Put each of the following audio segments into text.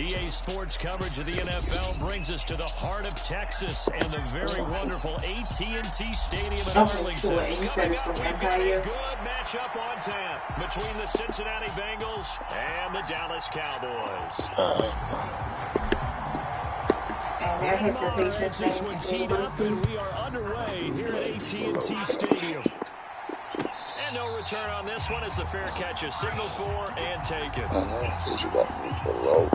EA Sports coverage of the NFL brings us to the heart of Texas and the very wonderful AT&T Stadium in Arlington. Coming up, we've got a good matchup on tap between the Cincinnati Bengals and the Dallas Cowboys. As this one teed up, and we are underway here at AT&T Stadium. And no return on this one as the fair catch is signaled for and taken. Since you got to move below.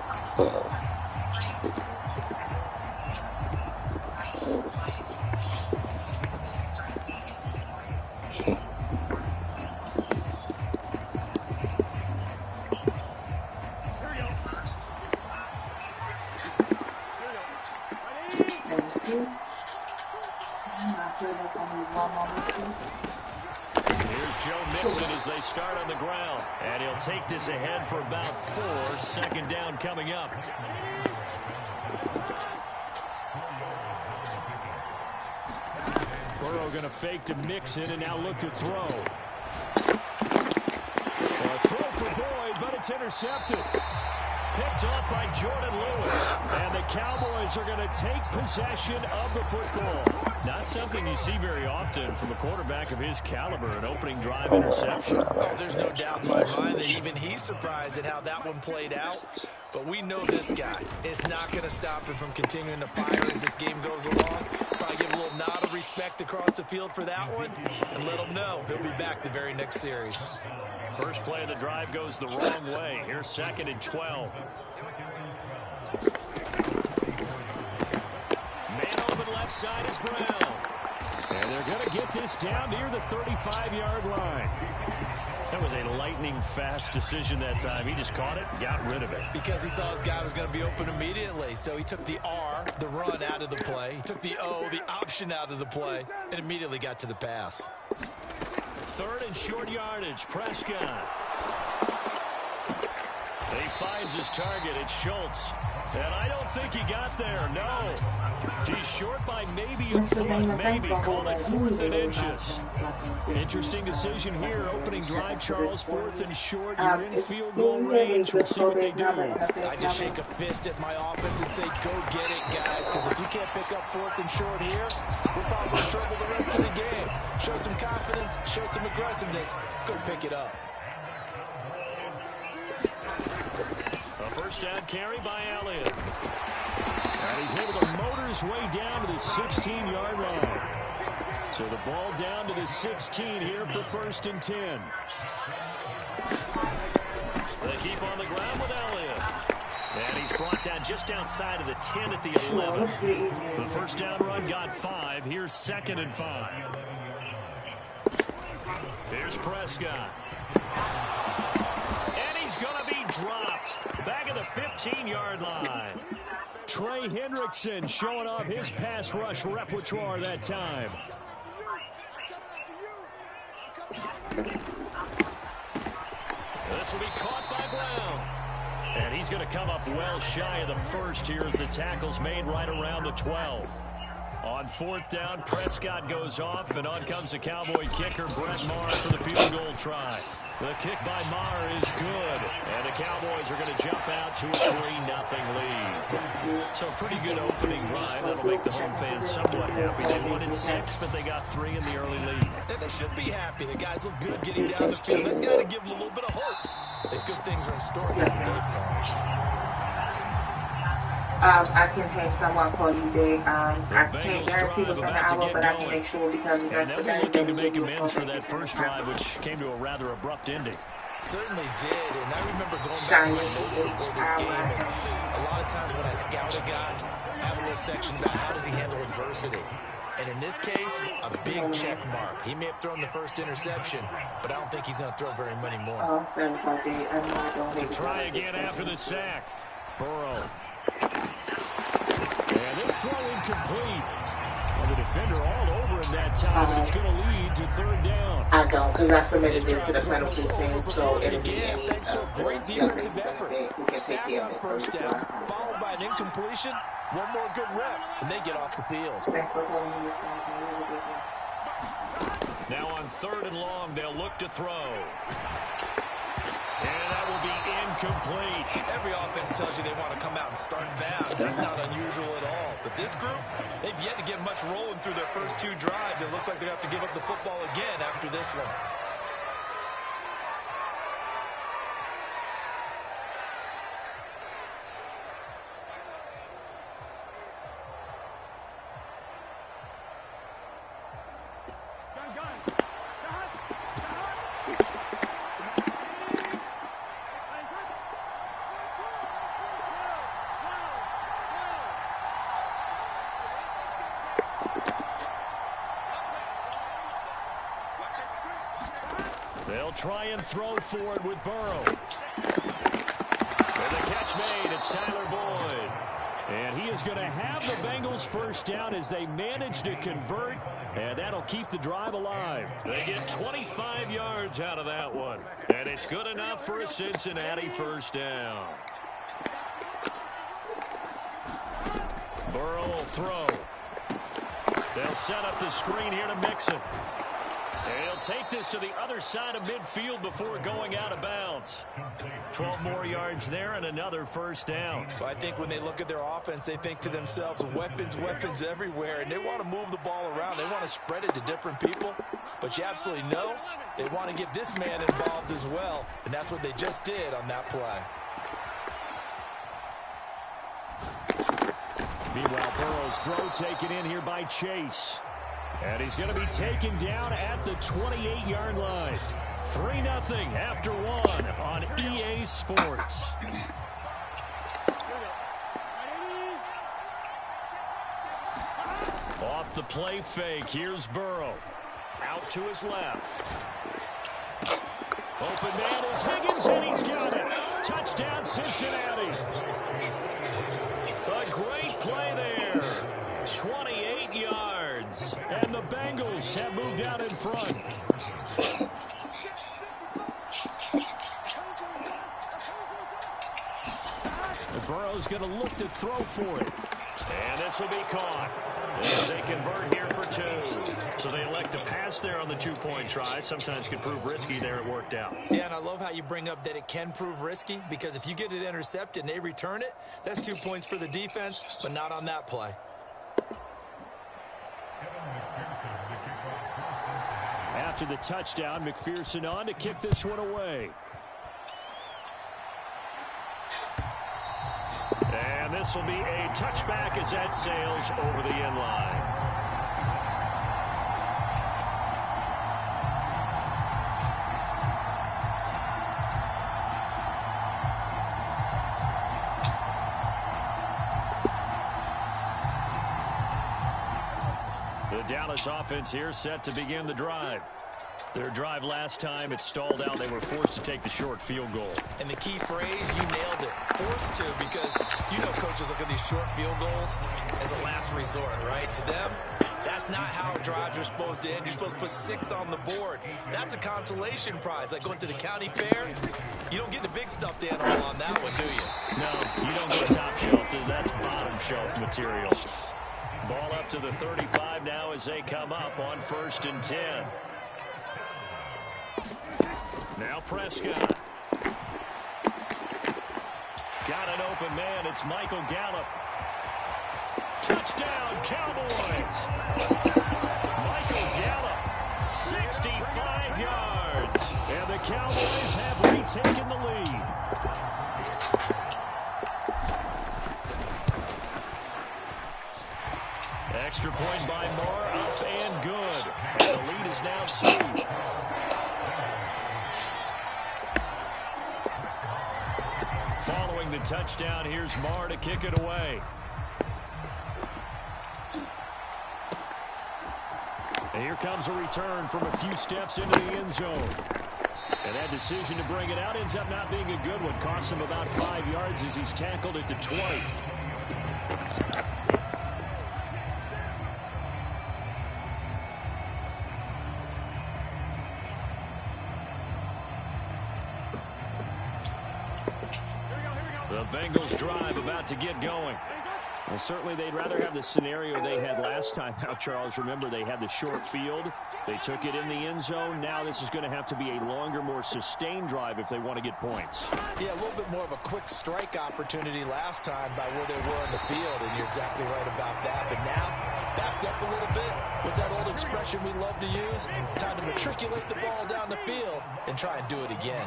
Here's Joe Mixon as they start on the ground. And he'll take this ahead for about 4. Second down coming up. Burrow going to fake to Mixon and now look to throw. A throw for Boyd, but it's intercepted. Picked off by Jordan Lewis. And the Cowboys are going to take possession of the football. Not something you see very often from a quarterback of his caliber, an opening drive interception. Oh, there's no doubt in my mind that even he's surprised at how that one played out. But we know this guy is not going to stop him from continuing to fire as this game goes along. Probably give a little nod of respect across the field for that one and let him know he'll be back the very next series. First play of the drive goes the wrong way. Here's 2nd and 12. Man open left side is Brown. And they're going to get this down near the 35-yard line. That was a lightning-fast decision that time. He just caught it, got rid of it. Because he saw his guy was going to be open immediately. So he took the R, the run, out of the play. He took the O, the option, out of the play, and immediately got to the pass. 3rd and short yardage. Prescott. He finds his target. It's Schultz. And I don't think he got there. No. He's short by maybe a foot. Maybe. Call it 4th and inches. Interesting decision here. Opening drive, Charles. 4th and short. You're in field goal range. We'll see what they do. I just shake a fist at my offense and say, go get it, guys. Because if you can't pick up 4th and short here, we're probably in trouble the rest of the game. Show some confidence. Show some aggressiveness. Go pick it up. A first down carry by Elliott. And he's able to motor his way down to the 16-yard line. So the ball down to the 16 here for 1st and 10. They keep on the ground with Elliott. And he's brought down just outside of the 10 at the 11. The first down run got 5. Here's 2nd and 5. Here's Prescott. And he's going to be dropped. Back at the 15-yard line. Trey Hendrickson showing off his pass rush repertoire that time. This will be caught by Brown. And he's going to come up well shy of the first here as the tackle's made right around the 12. On 4th down, Prescott goes off, and on comes the Cowboy kicker, Brett Maher, for the field goal try. The kick by Maher is good, and the Cowboys are going to jump out to a 3-0 lead. So a pretty good opening drive. That'll make the home fans somewhat happy. They wanted 6, but they got 3 in the early lead. And they should be happy. The guys look good getting down the field. That's got to give them a little bit of hope that good things are in store here today for them. I can have someone call you big. I can't guarantee what's going to happen, but I can make sure because and they'll be looking to make amends for that first drive, which came to a rather abrupt ending. Certainly did, and I remember going back to my notes before this game, and a lot of times when I scout a guy, I have a little section about how does he handle adversity. And in this case, a big check mark. He may have thrown the first interception, but I don't think he's going to throw very many more. To try again after the sack. Burrow. And this throw incomplete. And the defender all over him that time, and it's going to lead to 3rd down. I don't, because I submitted it to the penalty team, so it'll be again, thanks to a great defensive effort. Sacked on 1st down, followed by an incompletion, one more good rep, and they get off the field. Now on 3rd and long, they'll look to throw. And that will be incomplete. Every offense tells you they want to come out and start fast. That's not unusual at all. But this group, they've yet to get much rolling through their first 2 drives. It looks like they have to give up the football again after this one. They'll try and throw for it with Burrow. And the catch made. It's Tyler Boyd. And he is going to have the Bengals first down as they manage to convert. And that'll keep the drive alive. They get 25 yards out of that one. And it's good enough for a Cincinnati first down. Burrow will throw. They'll set up the screen here to Mixon. He'll take this to the other side of midfield before going out of bounds. 12 more yards there and another first down. Well, I think when they look at their offense, they think to themselves, weapons, weapons everywhere, and they want to move the ball around. They want to spread it to different people, but you absolutely know they want to get this man involved as well, and that's what they just did on that play. Meanwhile, Burrow's throw taken in here by Chase. And he's going to be taken down at the 28-yard line. 3-0 after 1 on EA Sports. Off the play fake, here's Burrow. Out to his left. Open man is Higgins, and he's got it. Touchdown, Cincinnati. A great play there. 28 yards. And the Bengals have moved out in front. Burrow's going to look to throw for it. And this will be caught as they convert here for 2. So they elect to pass there on the 2-point try. Sometimes could prove risky there. It worked out. Yeah, and I love how you bring up that it can prove risky, because if you get it intercepted and they return it, that's 2 points for the defense, but not on that play. After the touchdown, McPherson on to kick this one away. And this will be a touchback as that sails over the end line. The Dallas offense here set to begin the drive. Their drive last time, it stalled out. They were forced to take the short field goal. And the key phrase, you nailed it. Forced to, because you know coaches look at these short field goals as a last resort, right? To them, that's not how drives are supposed to end. You're supposed to put 6 on the board. That's a consolation prize. Like going to the county fair, you don't get the big stuffed animal on that one, do you? No, you don't go top shelf. That's bottom shelf material. Ball up to the 35 now as they come up on 1st and 10. Now Prescott. Got an open man. It's Michael Gallup. Touchdown, Cowboys. Michael Gallup, 65 yards. And the Cowboys have retaken the lead. Extra point by Moore, up and good. And the lead is now 2. Following the touchdown, here's Marr to kick it away. And here comes a return from a few steps into the end zone. And that decision to bring it out ends up not being a good one. Costs him about 5 yards as he's tackled at the 20. The Bengals drive about to get going. Well, certainly they'd rather have the scenario they had last time out, Charles. Remember, they had the short field. They took it in the end zone. Now this is going to have to be a longer, more sustained drive if they want to get points. Yeah, a little bit more of a quick strike opportunity last time by where they were on the field, and you're exactly right about that. But now, backed up a little bit. What's that old expression we love to use? Time to matriculate the ball down the field and try and do it again.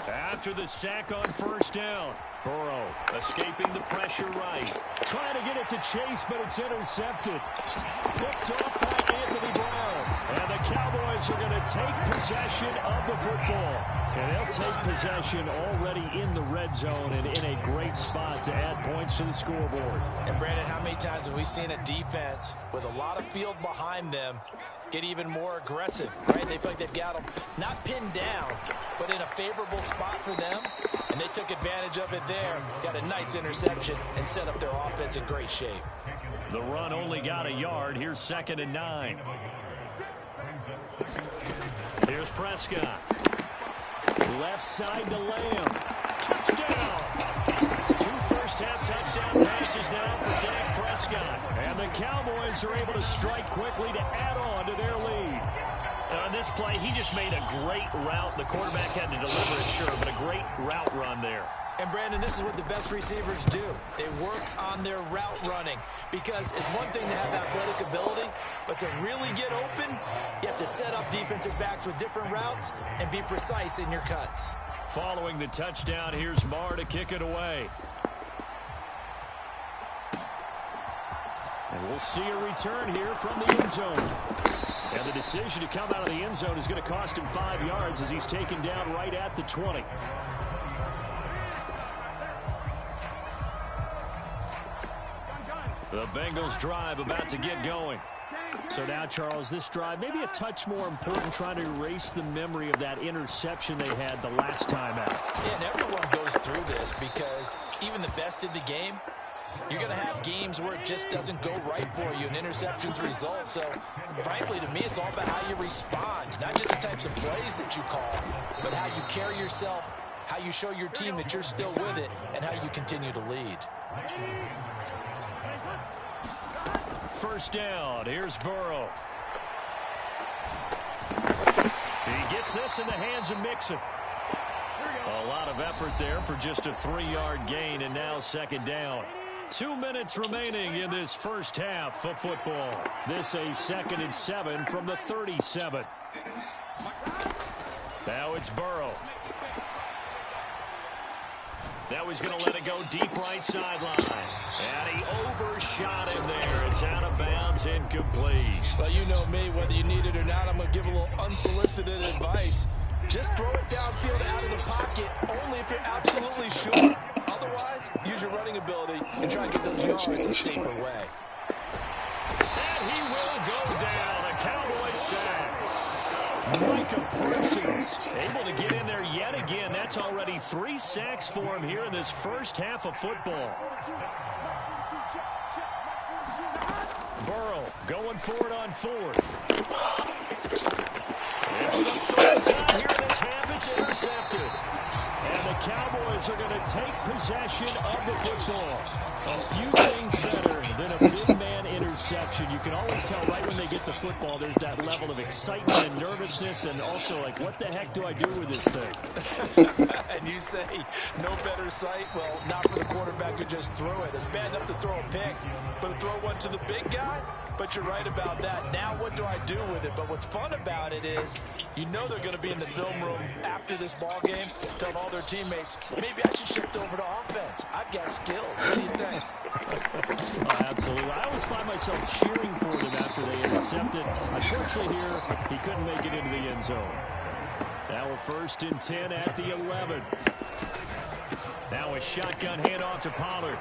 After the sack on first down, Burrow escaping the pressure right. Trying to get it to Chase, but it's intercepted. Picked off by Anthony Brown. And the Cowboys are going to take possession of the football. And they'll take possession already in the red zone and in a great spot to add points to the scoreboard. And Brandon, how many times have we seen a defense with a lot of field behind them get even more aggressive, right? They feel like they've got them not pinned down, but in a favorable spot for them, and they took advantage of it there. Got a nice interception and set up their offense in great shape. The run only got a yard. Here's 2nd and 9. Here's Prescott. Left side to Lamb. Touchdown! 2 first-half touchdown passes now for Dak Prescott. And the Cowboys are able to strike quickly to add on to their lead. On this play, he just made a great route. The quarterback had to deliver it, sure, but a great route run there. And, Brandon, this is what the best receivers do. They work on their route running because it's one thing to have athletic ability, but to really get open, you have to set up defensive backs with different routes and be precise in your cuts. Following the touchdown, here's Marr to kick it away. And we'll see a return here from the end zone. And the decision to come out of the end zone is going to cost him 5 yards as he's taken down right at the 20. The Bengals drive about to get going. So now, Charles, this drive maybe a touch more important, trying to erase the memory of that interception they had the last time out. Yeah, and everyone goes through this because even the best in the game, you're going to have games where it just doesn't go right for you, and interceptions result. So, frankly, to me, it's all about how you respond, not just the types of plays that you call, but how you carry yourself, how you show your team that you're still with it, and how you continue to lead. First down, here's Burrow. He gets this in the hands of Mixon. A lot of effort there for just a 3-yard gain, and now 2nd down. 2 minutes remaining in this first half of football. This a 2nd and 7 from the 37. Now it's Burrow. Now he's going to let it go deep right sideline. And he overshot him there. It's out of bounds, incomplete. Well, you know me, whether you need it or not, I'm going to give a little unsolicited advice. Just throw it downfield out of the pocket, only if you're absolutely sure. Otherwise, use your running ability and try and get those yards a safer way. And he will go down. A Cowboy sack. Micah Parsons able to get in there yet again. That's already 3 sacks for him here in this first half of football. Burrow going for it on 4th. And the third time here in this half, it's intercepted. And the Cowboys are going to take possession of the football. A few things better than a big man interception. You can always tell right when they get the football, there's that level of excitement and nervousness, and also like, what the heck do I do with this thing? And you say, no better sight? Well, not for the quarterback who just threw it. It's bad enough to throw a pick, but to throw one to the big guy? But you're right about that. Now what do I do with it? But what's fun about it is, you know they're going to be in the film room after this ball game, telling all their teammates, maybe I should shift over to offense. I've got skills. What do you think? Oh, absolutely. I always find myself cheering for them after they intercepted. Unfortunately here, he couldn't make it into the end zone. Now a 1st and 10 at the 11. Now a shotgun handoff to Pollard.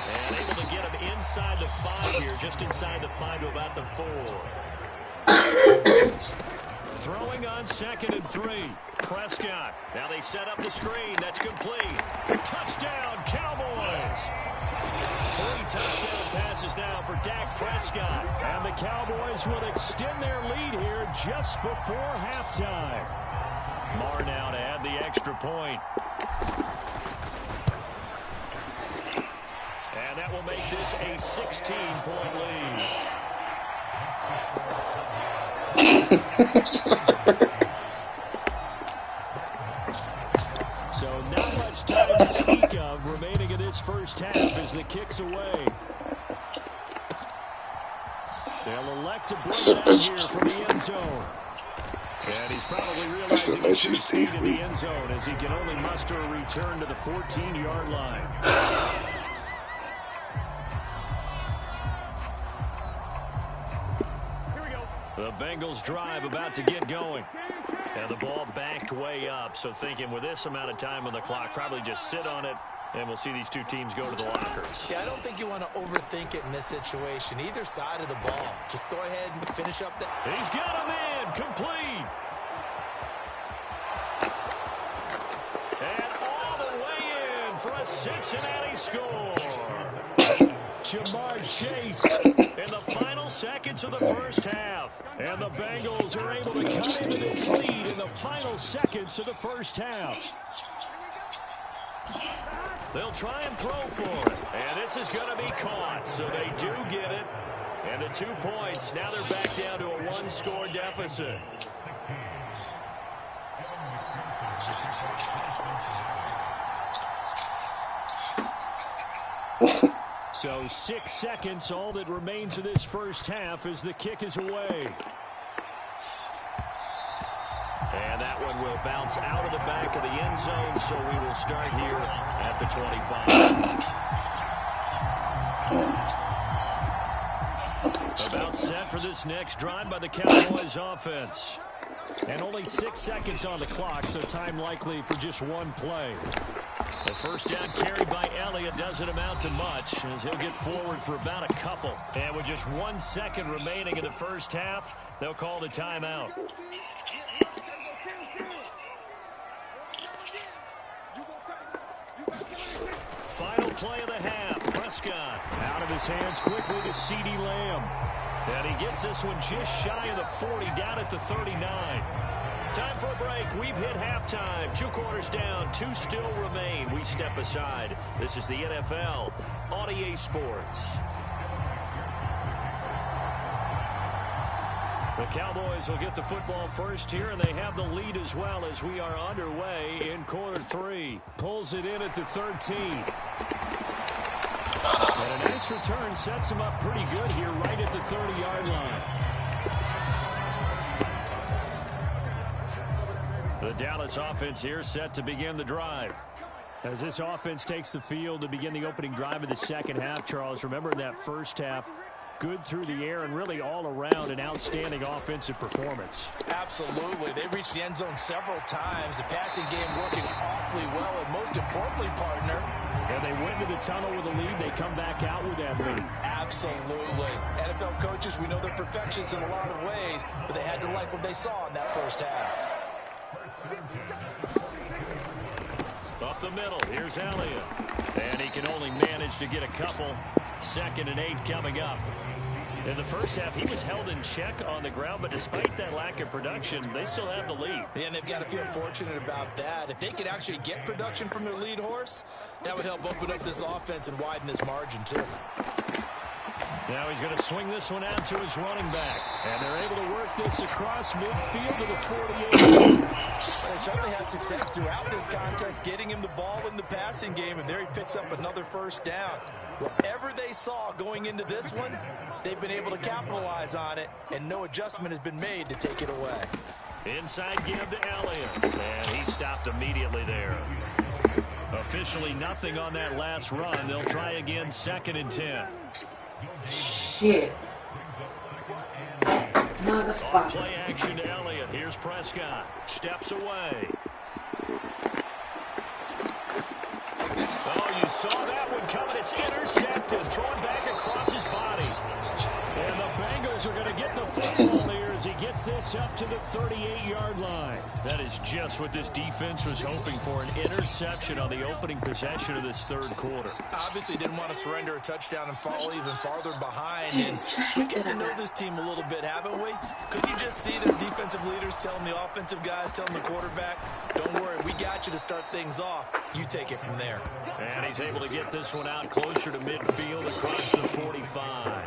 And able to get him inside the 5 here, just inside the 5 to about the 4. Throwing on 2nd and 3. Prescott. Now they set up the screen. That's complete. Touchdown, Cowboys. 3 touchdown passes now for Dak Prescott. And the Cowboys will extend their lead here just before halftime. Marr now to add the extra point. And that will make this a 16-point lead. So not much time to speak of remaining in this first half as the kick's away. They'll elect to bring it out here from the end zone. And he's probably realizing he should stay in the end zone as he can only muster a return to the 14-yard line. The Bengals drive about to get going. And the ball backed way up, so thinking with this amount of time on the clock, probably just sit on it, and we'll see these two teams go to the lockers. Yeah, I don't think you want to overthink it in this situation. Either side of the ball. Just go ahead and finish up that. He's got him in. Complete. And all the way in for a Cincinnati score. Jamar Chase in the final seconds of the first half. And the Bengals are able to cut into this lead in the final seconds of the first half. They'll try and throw for it. And this is going to be caught, so they do get it. And the 2 points, now they're back down to a one-score deficit. So 6 seconds, all that remains of this first half as the kick is away. And that one will bounce out of the back of the end zone, so we will start here at the 25. About set for this next drive by the Cowboys offense. And only 6 seconds on the clock, so time likely for just one play. The first down carried by Elliott doesn't amount to much as he'll get forward for about a couple. And with just 1 second remaining in the first half, they'll call the timeout. Final play of the half. Prescott out of his hands quickly to CeeDee Lamb. And he gets this one just shy of the 40, down at the 39. Time for a break. We've hit halftime. 2 quarters down. 2 still remain. We step aside. This is the NFL on EA Sports. The Cowboys will get the football first here, and they have the lead as well as we are underway in quarter 3. Pulls it in at the 13. And a nice return sets him up pretty good here right at the 30-yard line. The Dallas offense here set to begin the drive. As this offense takes the field to begin the opening drive of the second half, Charles, remember in that first half, good through the air and really all around an outstanding offensive performance. Absolutely. They reached the end zone several times. The passing game working awfully well, and most importantly, partner. And they went to the tunnel with a lead. They come back out with that lead. Absolutely. NFL coaches, we know they're perfectionists in a lot of ways, but they had to like what they saw in that first half. Up the middle, here's Elliott. And he can only manage to get a couple. 2nd and 8 coming up. In the first half, he was held in check on the ground, but despite that lack of production, they still have the lead. Yeah, and they've got to feel fortunate about that. If they could actually get production from their lead horse, that would help open up this offense and widen this margin, too. Now he's going to swing this one out to his running back. And they're able to work this across midfield to the 48. They certainly had success throughout this contest, getting him the ball in the passing game, and there he picks up another first down. Whatever they saw going into this one, they've been able to capitalize on it, and no adjustment has been made to take it away. Inside give to Elliott, and he stopped immediately there. Officially nothing on that last run. They'll try again 2nd and 10. Shit. Motherfucker. Play action to Elliott. Here's Prescott. Steps away. Oh, you saw that one coming. It's intercepted. Thrown back across his body. And the Bengals are going to get the football here as he gets this this up to the 38-yard line. That is just what this defense was hoping for, an interception on the opening possession of this third quarter. Obviously didn't want to surrender a touchdown and fall even farther behind. And we've got to know this team a little bit, haven't we? Could you just see their defensive leaders telling the offensive guys, telling the quarterback, don't worry, we got you to start things off. You take it from there. And he's able to get this one out closer to midfield across the 45.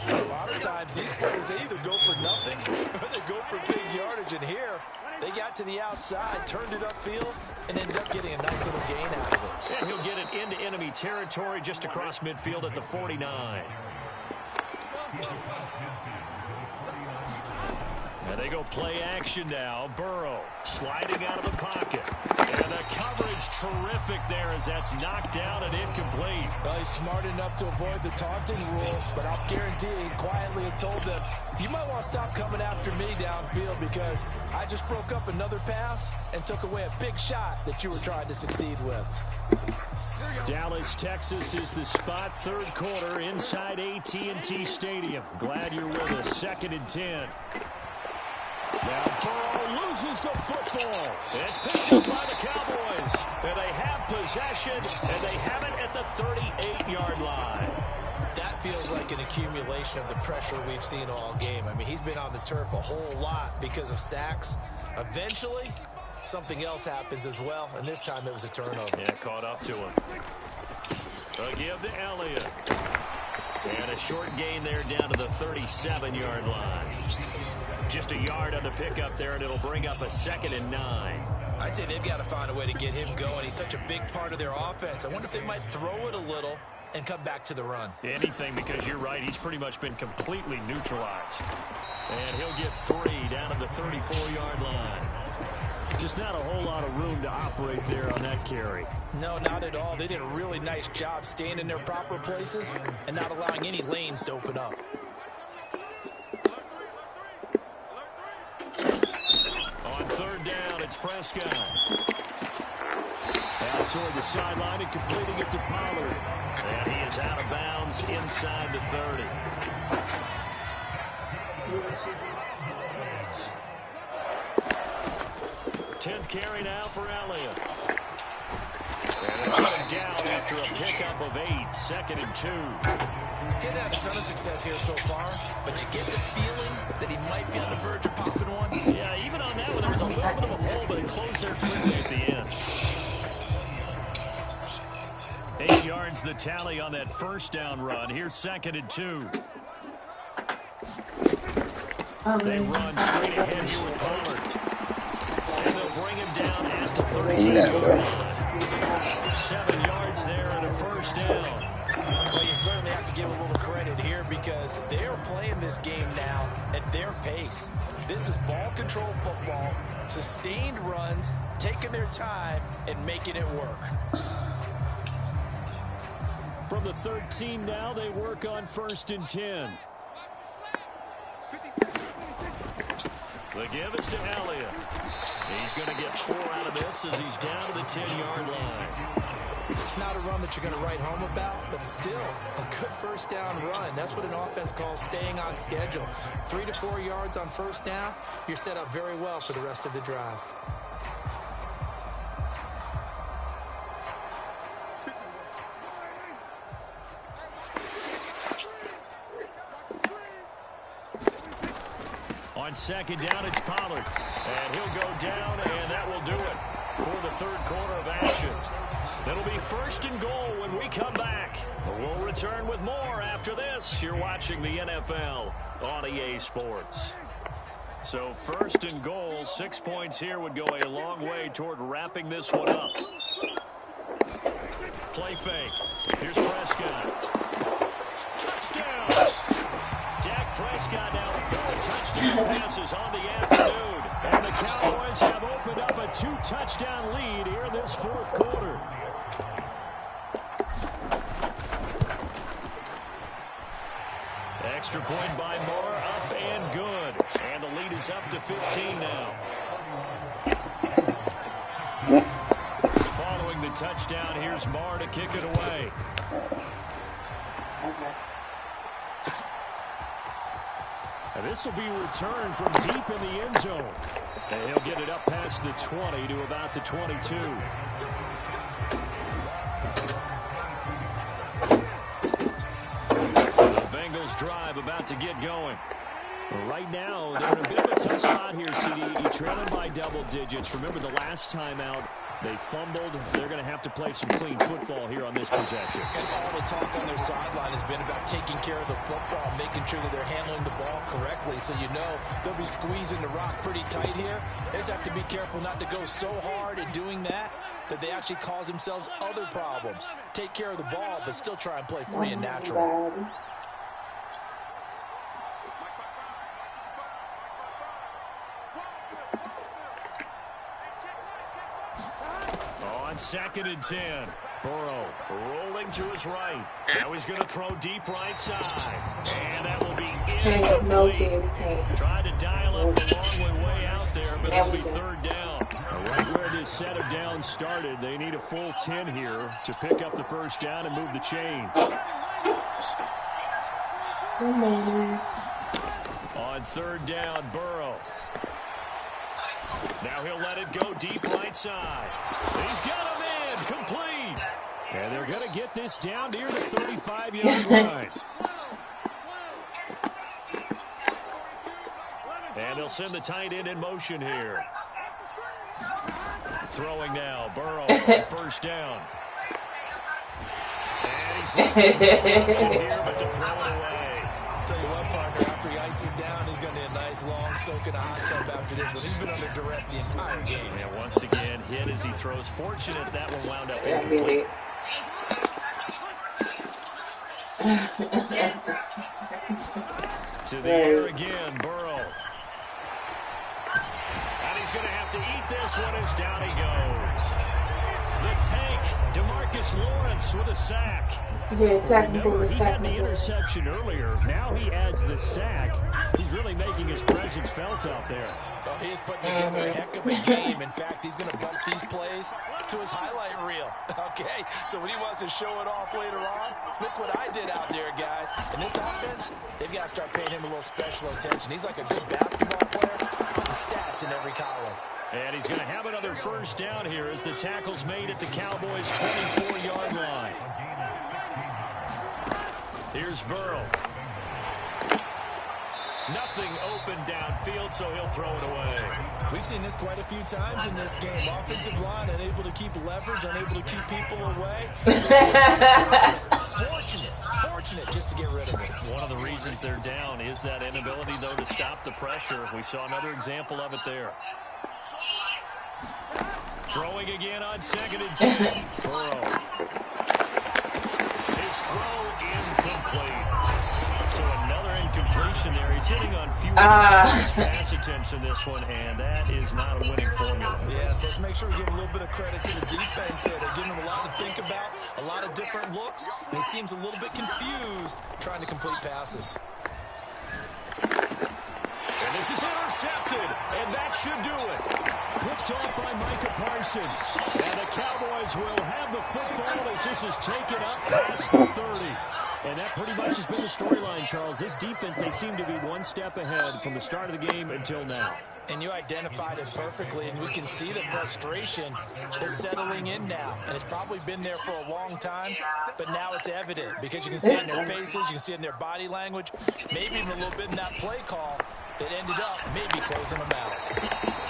A lot of times these players, they either go for nothing or they go for big yardage. And here, they got to the outside, turned it upfield, and ended up getting a nice little gain out of it. And he'll get it into enemy territory just across midfield at the 49. And they go play action now. Burrow sliding out of the pocket. And the coverage terrific there as that's knocked down and incomplete. Well, he's smart enough to avoid the taunting rule, but I'll guarantee he quietly has told them, you might want to stop coming after me downfield because I just broke up another pass and took away a big shot that you were trying to succeed with. Dallas, Texas is the spot, third quarter inside AT&T Stadium. Glad you're with us. 2nd and 10. Now Burrow loses the football. It's picked up by the Cowboys. And they have possession, and they have it at the 38-yard line. That feels like an accumulation of the pressure we've seen all game. I mean, he's been on the turf a whole lot because of sacks. Eventually, something else happens as well, and this time it was a turnover. Yeah, caught up to him. A give to Elliott. And a short gain there down to the 37-yard line. Just a yard on the pickup there, and it'll bring up a 2nd and 9. I'd say they've got to find a way to get him going. He's such a big part of their offense. I wonder if they might throw it a little and come back to the run. Anything, because you're right. He's pretty much been completely neutralized. And he'll get 3 down at the 34-yard line. Just not a whole lot of room to operate there on that carry. No, not at all. They did a really nice job staying in their proper places and not allowing any lanes to open up. On 3rd down, it's Prescott. Out toward the sideline and completing it to Pollard. And he is out of bounds inside the 30. Tenth carry now for Elliott. And they put him down after a pickup of 8. 2nd and 2. Didn't have a ton of success here so far, but you get the feeling that he might be on the verge of popping one. Yeah, even on that one, there was a little bit of a hole, but it closed there quickly at the end. 8 yards the tally on that first down run. Here's 2nd and 2. They run straight ahead here with Pollard. And they'll bring him down at the 13-yard line. 7 yards there and a first down. Well, you certainly have to give a little credit here because they're playing this game now at their pace. This is ball control football, sustained runs, taking their time, and making it work. From the 13 now, they work on 1st and 10. The give is to Elliott. He's going to get 4 out of this as he's down to the 10-yard line. Not a run that you're going to write home about, but still a good first down run. That's what an offense calls staying on schedule. 3 to 4 yards on first down, you're set up very well for the rest of the drive. On 2nd down, it's Pollard. And he'll go down, and that will do it for the third quarter of action. It'll be 1st and goal when we come back. We'll return with more after this. You're watching the NFL on EA Sports. So 1st and goal, 6 points here would go a long way toward wrapping this one up. Play fake. Here's Prescott. Touchdown! Dak Prescott now 4 touchdown passes on the afternoon. And the Cowboys have opened up a 2-touchdown lead here in this 4th quarter. Extra point by Moore, up and good. And the lead is up to 15 now. Following the touchdown, here's Moore to kick it away. And this will be returned from deep in the end zone. And he'll get it up past the 20 to about the 22. The Bengals drive about to get going. Right now, they're in a bit of a tough spot here, CD. You're trailing by double digits. Remember the last time out, they fumbled. They're going to have to play some clean football here on this possession. And all the talk on their sideline has been about taking care of the football, making sure that they're handling the ball correctly. So you know they'll be squeezing the rock pretty tight here. They just have to be careful not to go so hard in doing that they actually cause themselves other problems. Take care of the ball, but still try and play free and natural. On 2nd and 10, Burrow rolling to his right. Now he's going to throw deep right side. And that will be incomplete. Tried to dial up the long way out there, but it'll be 3rd down. Right where this set of downs started, they need a full 10 here to pick up the 1st down and move the chains. On 3rd down, Burrow. Now he'll let it go deep right side. He's got him in, complete. And they're going to get this down near the 35-yard line. And they'll send the tight end in motion here. Throwing now, Burrow on 1st down. And he's looking for option here, but to throw it away. Tell you what, partner, after he ices down, he's going to need a nice long soak in a hot tub after this one. He's been under duress the entire game. And once again, hit as he throws. Fortunate that one wound up incomplete. To the air again, Burrow. And he's going to have to eat this one as down he goes. The tank, DeMarcus Lawrence with a sack. Remember, he had the interception earlier. Now he adds the sack. He's really making his presence felt out there. Well, he's putting together a heck of a game. In fact, he's going to bump these plays to his highlight reel. Okay, so when he wants to show it off later on, look what I did out there, guys. In this offense, they've got to start paying him a little special attention. He's like a good basketball player, putting stats in every column. And he's going to have another 1st down here as the tackle's made at the Cowboys' 24-yard line. Here's Burrow. Nothing open downfield, so he'll throw it away. We've seen this quite a few times in this game. Offensive line unable to keep leverage, unable to keep people away. Fortunate just to get rid of it. One of the reasons they're down is that inability, though, to stop the pressure. We saw another example of it there. Throwing again on 2nd and 10. Burrow. His throw incomplete. So another incompletion there. He's hitting on fewer pass attempts in this one, and that is not a winning formula. Yeah, so let's make sure we give a little bit of credit to the defense here. They're giving him a lot to think about, a lot of different looks, and he seems a little bit confused trying to complete passes. And this is intercepted, and that should do it. Picked off by Micah Parsons. And the Cowboys will have the football as this is taken up past the 30. And that pretty much has been the storyline, Charles. This defense, they seem to be one step ahead from the start of the game until now. And you identified it perfectly, and we can see the frustration is settling in now. And it's probably been there for a long time, but now it's evident because you can see it in their faces, you can see it in their body language, maybe even a little bit in that play call that ended up maybe closing them out.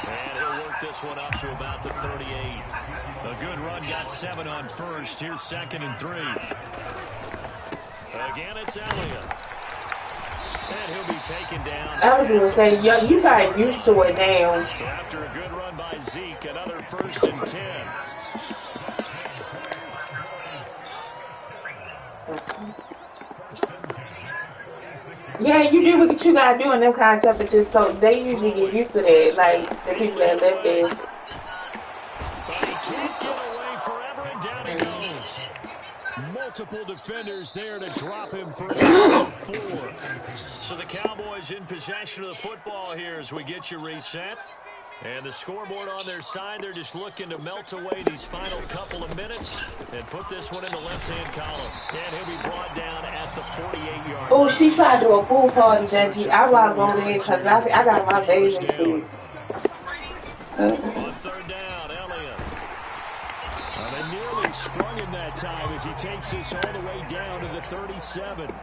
And he'll work this one up to about the 38. A good run got 7 on 1st. Here's 2nd and 3. Again, it's Elliott. And he'll be taken down. I was going to say, you got used to it now. So after a good run by Zeke, another 1st and 10. Yeah, you do what you got to do in them kind of temperatures, so they usually get used to that, like the people that live there. But he can't get away forever, and down he goes. Multiple defenders there to drop him for a 4. So the Cowboys in possession of the football here as we get you reset. And the scoreboard on their side, they're just looking to melt away these final couple of minutes and put this one in the left-hand column. And he'll be brought down at the 48-yard line. Oh, she tried to do a pool party, Benji. I want to go there because I got my bathing suit. On third down, Elliott. They nearly sprung him that time as he takes this all the way down to the 37.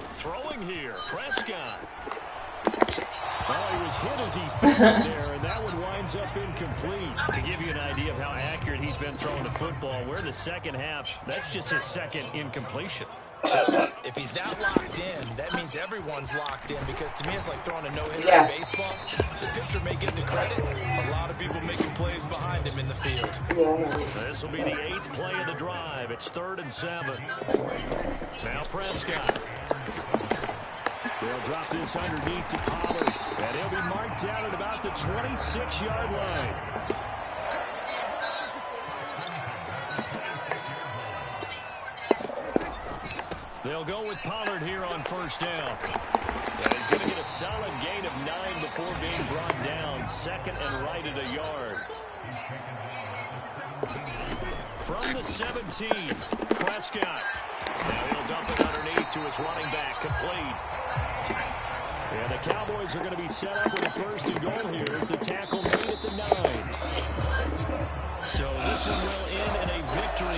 Throwing here, Prescott. Well, he was hit as he fell there, and that one winds up incomplete. To give you an idea of how accurate he's been throwing the football, we're in the second half. That's just his second incompletion. If he's not locked in, that means everyone's locked in, because to me it's like throwing a no-hitter in baseball. The pitcher may get the credit. A lot of people making plays behind him in the field. This will be the 8th play of the drive. It's 3rd and 7. Now Prescott. They'll drop this underneath to Pollard, and he'll be marked down at about the 26-yard line. They'll go with Pollard here on first down. And he's going to get a solid gain of 9 before being brought down. 2nd and right at a yard. From the 17, Prescott. Now he'll dump it underneath to his running back, complete. And the Cowboys are going to be set up with a 1st and goal here as the tackle made at the 9. So this one will end in a victory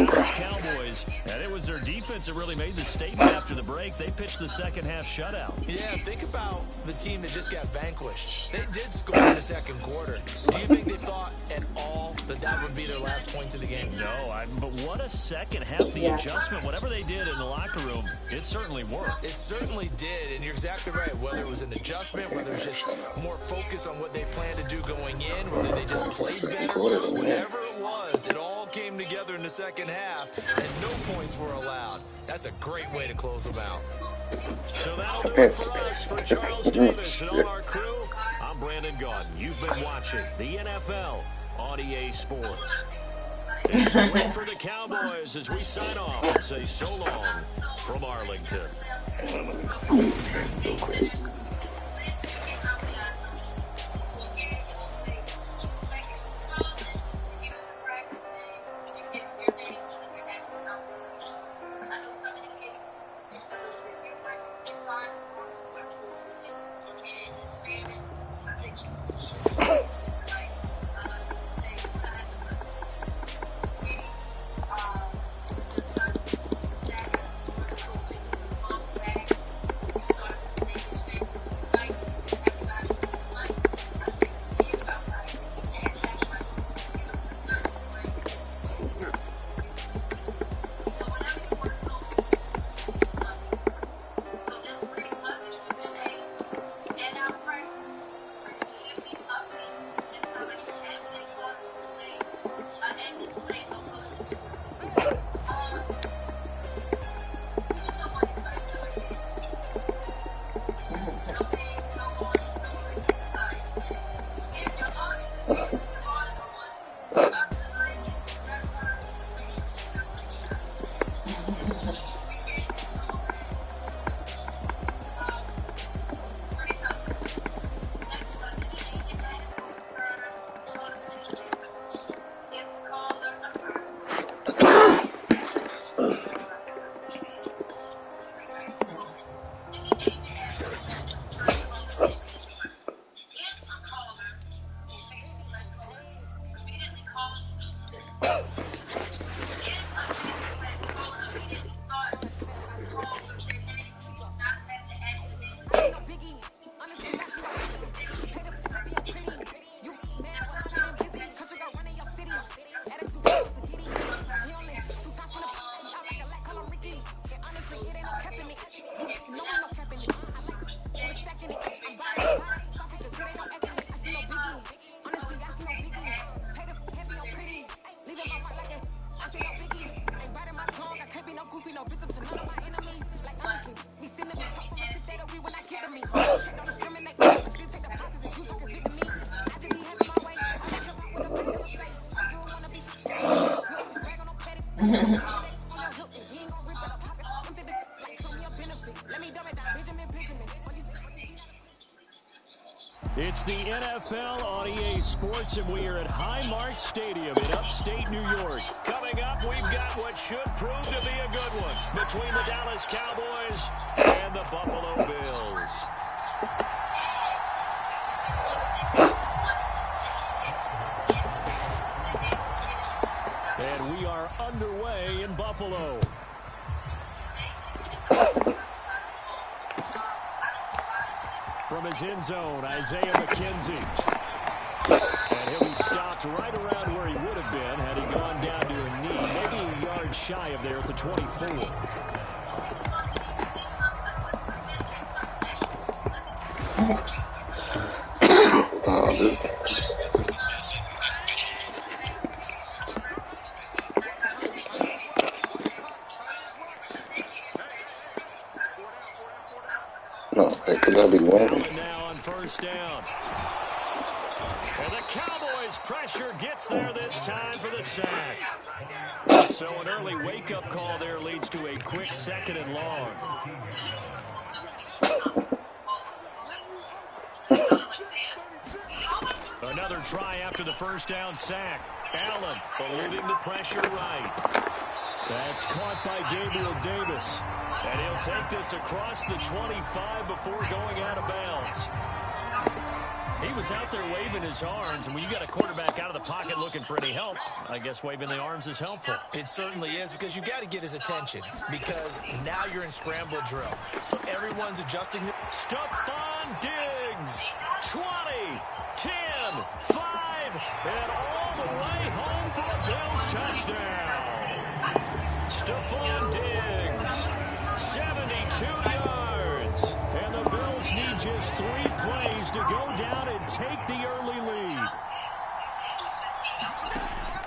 for the Cowboys. And it was their defense that really made the statement after the break. They pitched the second half shutout. Yeah, think about the team that just got vanquished. They did score in the second quarter. Do you think they thought at all that that would be their last points of the game? No, but what a second half. The adjustment, whatever they did in the locker room, it certainly worked. It certainly did, and you're exactly right. Whether it was an adjustment, whether it was just more focus on what they planned to do going in, whether they just played better, whatever it was, it all came together in the second half, and no points were allowed. That's a great way to close them out. So that'll do it for us. For Charles Davis and all our crew, I'm Brandon Gaudin. You've been watching the NFL on EA Sports. It's a win for the Cowboys as we sign off and say so long from Arlington. It's the NFL on EA Sports, and we are at Highmark Stadium in upstate New York. Coming up, we've got what should prove to be a good one between the Dallas Cowboys and the Buffalo Bills. And we are underway in Buffalo. From his end zone, Isaiah McKenzie. And he'll be stopped right around where he would have been had he gone down to a knee, maybe a yard shy of there at the 24. Because I'll be winning. Now on first down. And the Cowboys' pressure gets there this time for the sack. So an early wake-up call there leads to a quick 2nd and long. Another try after the first down sack. Allen eluding the pressure right. That's caught by Gabriel Davis. And he'll take this across the 25 before going out of bounds. He was out there waving his arms, and when you got a quarterback out of the pocket looking for any help, I guess waving the arms is helpful. It certainly is, because you got to get his attention, because now you're in scramble drill. So everyone's adjusting. Stephon Diggs, 20, 10, 5, and all the way home for a Bills touchdown. Stephon Diggs, 72 yards, and the Bills need just 3 plays to go down and take the early lead.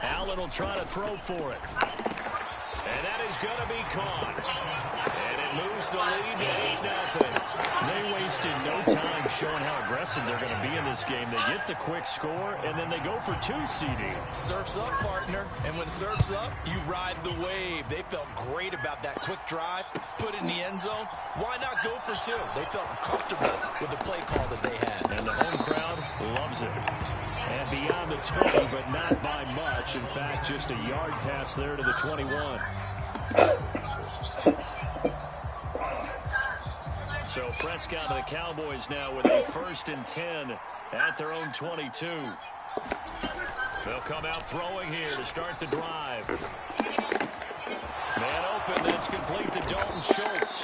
Allen will try to throw for it. And that is going to be caught. And it moves the lead to 8-0. They wasted no time showing how aggressive they're going to be in this game. They get the quick score, and then they go for 2, CD. Surf's up, partner. And when surf's up, you ride the wave. They felt great about that quick drive, put it in the end zone. Why not go for 2? They felt comfortable with the play call that they had. And the home crowd loves it. And beyond the 20, but not by much. In fact, just a yard pass there to the 21. So Prescott and the Cowboys now with a 1st and 10 at their own 22. They'll come out throwing here to start the drive. Man open, that's complete to Dalton Schultz.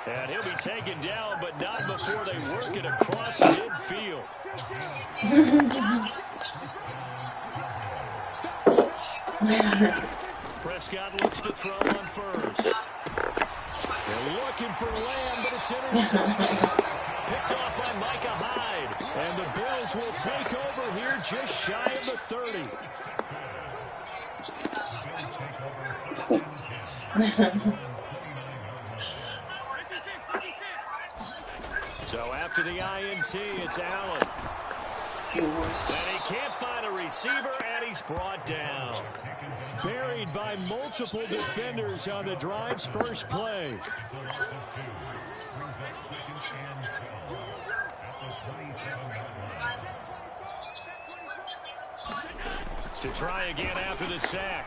And he'll be taken down, but not before they work it across midfield. Prescott looks to throw on first. They're looking for Lamb, but it's intercepted. Picked off by Micah Hyde. And the Bills will take over here just shy of the 30. So after the INT, it's Allen. And he can't find a receiver, and he's brought down. Buried by multiple defenders on the drive's first play. To try again after the sack.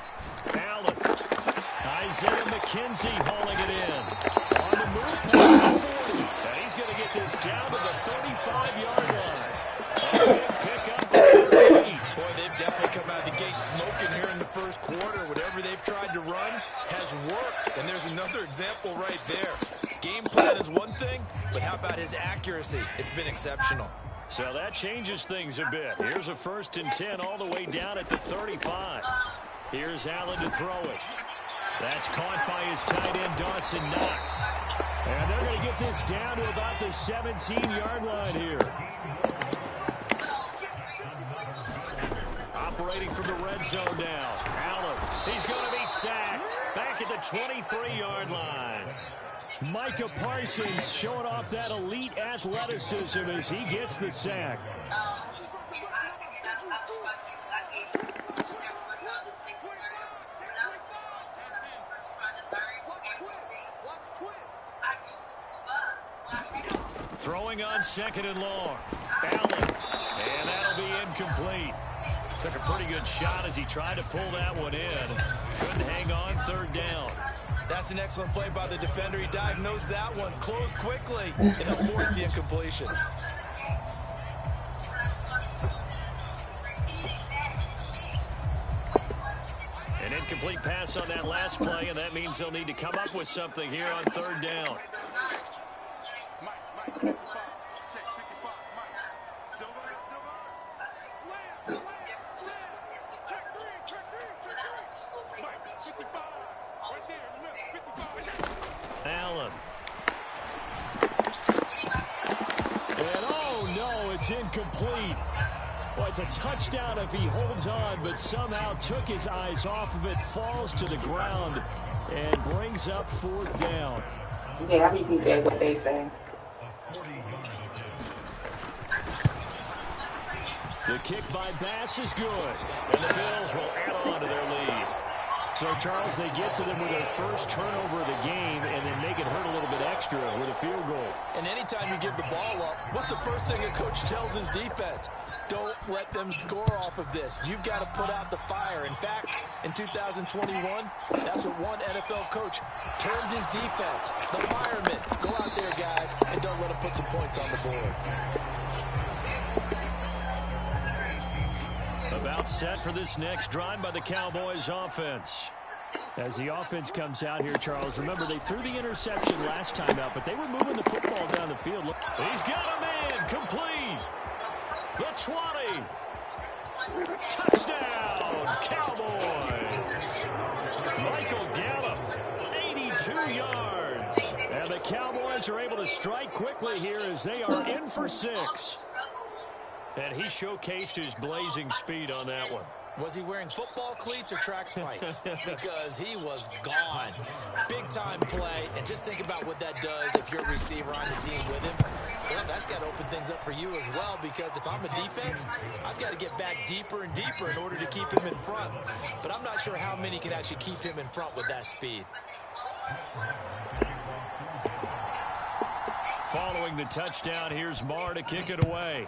Allen. Isaiah McKenzie hauling it in. On the move past the 40. And he's going to get this down to the 35-yard line. A big pickup of 38. Boy, they've definitely come out of the gate smoking here in the first quarter. Whatever they've tried to run has worked. And there's another example right there. Game plan is one thing, but how about his accuracy? It's been exceptional. So that changes things a bit. Here's a 1st and 10 all the way down at the 35. Here's Allen to throw it. That's caught by his tight end, Dawson Knox. And they're going to get this down to about the 17-yard line here. Operating from the red zone now. Allen, he's going to be sacked. Back at the 23-yard line. Micah Parsons showing off that elite athleticism as he gets the sack. going on 2nd and long. Allen, and that'll be incomplete. Took a pretty good shot as he tried to pull that one in. Couldn't hang on 3rd down. That's an excellent play by the defender. He diagnosed that one, closed quickly, and he'll force the incompletion. An incomplete pass on that last play, and that means they'll need to come up with something here on 3rd down. Allen. And oh no, it's incomplete. Well, it's a touchdown if he holds on, but somehow took his eyes off of it, falls to the ground, and brings up 4th down. Yeah, I repeat that what they say. The kick by Bass is good, and the Bills will add on to their lead. So, Charles, they get to them with their first turnover of the game and then make it hurt a little bit extra with a field goal. And anytime you give the ball up, what's the first thing a coach tells his defense? Don't let them score off of this. You've got to put out the fire. In fact, in 2021, that's what one NFL coach termed his defense. The firemen. Go out there, guys, and don't let them put some points on the board. About set for this next drive by the Cowboys offense. As the offense comes out here, Charles, remember they threw the interception last time out, but they were moving the football down the field. He's got a man, complete. The 20. Touchdown, Cowboys. Michael Gallup, 82 yards. And the Cowboys are able to strike quickly here as they are in for 6. And he showcased his blazing speed on that one. Was he wearing football cleats or track spikes? Because he was gone. Big-time play, and just think about what that does if you're a receiver on the team with him. Well, that's got to open things up for you as well, because if I'm a defense, I've got to get back deeper and deeper in order to keep him in front. But I'm not sure how many can actually keep him in front with that speed. Following the touchdown, here's Marr to kick it away.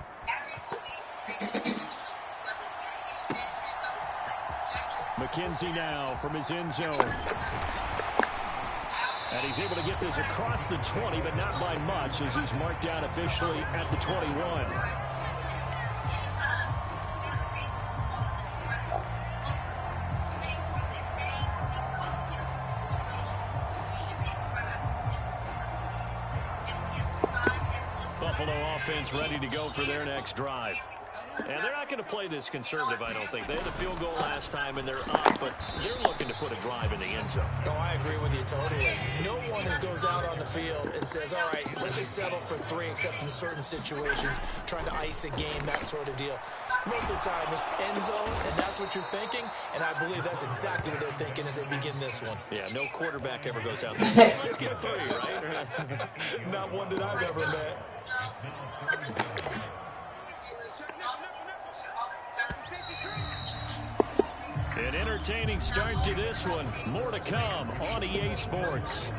McKenzie now from his end zone. And he's able to get this across the 20, but not by much, as he's marked down officially at the 21. Buffalo offense ready to go for their next drive. And they're not going to play this conservative, I don't think. They had a field goal last time, and they're up, but they're looking to put a drive in the end zone. Oh, I agree with you totally. No one goes out on the field and says, all right, let's just settle for 3, except in certain situations, trying to ice a game, that sort of deal. Most of the time, it's end zone, and that's what you're thinking, and I believe that's exactly what they're thinking as they begin this one. Yeah, no quarterback ever goes out there saying, let's get 3, right? Not one that I've ever met. An entertaining start to this one. More to come on EA Sports.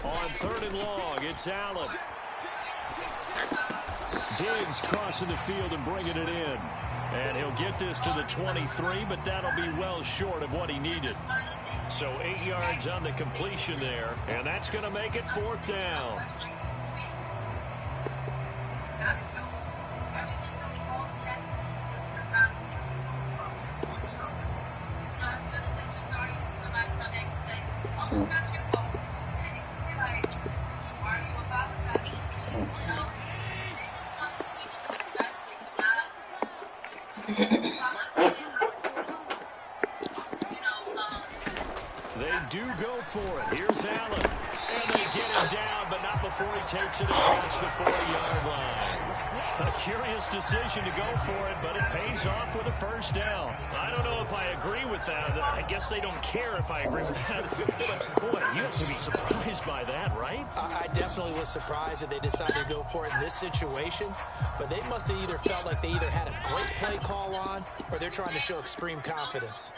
On 3rd and long, it's Allen. Diggs crossing the field and bringing it in. And he'll get this to the 23, but that'll be well short of what he needed. So 8 yards on the completion there, and that's going to make it 4th down. They do go for it. Here's Allen. And they get him down, but not before he takes it across the 40-yard line. A curious decision to go for it, but it pays off with a first down. I don't know if I agree agree with that. I guess they don't care if I agree with that. But, boy, you have to be surprised by that, right? I definitely was surprised that they decided to go for it in this situation. But they must have either felt like they either had a great play call on or they're trying to show extreme confidence.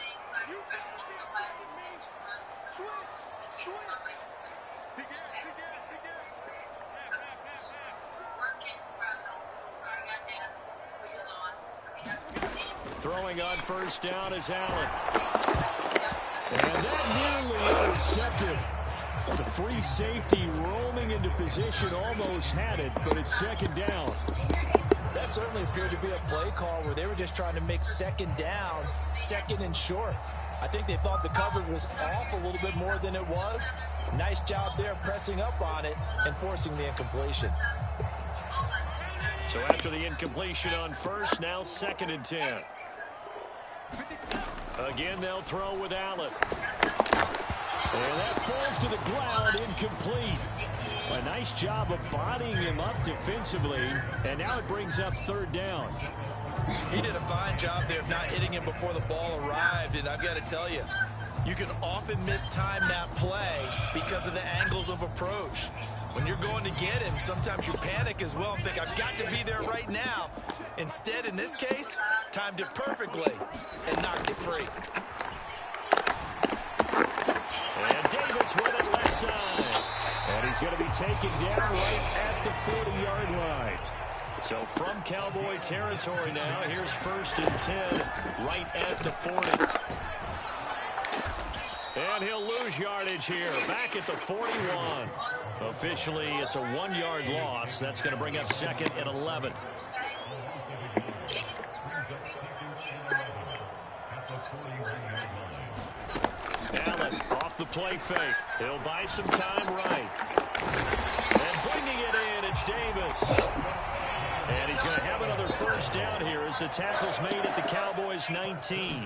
Throwing on first down is Allen. And that nearly intercepted. The free safety roaming into position almost had it, but it's second down. That certainly appeared to be a play call where they were just trying to make second down, second and short. I think they thought the coverage was off a little bit more than it was. Nice job there pressing up on it and forcing the incompletion. So after the incompletion on first, now second and 10. Again, they'll throw with Allen. And that falls to the ground, incomplete. A nice job of bodying him up defensively, and now it brings up third down. He did a fine job there of not hitting him before the ball arrived, and I've got to tell you, you can often mistime that play because of the angles of approach. When you're going to get him, sometimes you panic as well and think, I've got to be there right now. Instead, in this case, timed it perfectly and knocked it free. And Davis with it left side. And he's going to be taken down right at the 40-yard line. So from Cowboy territory now, here's first and 10 right at the 40. And he'll lose yardage here, back at the 41. Officially, it's a 1-yard loss. That's going to bring up second and 11. Allen off the play fake. He'll buy some time right. And bringing it in, it's Davis. And he's going to have another first down here as the tackle's made at the Cowboys' 19.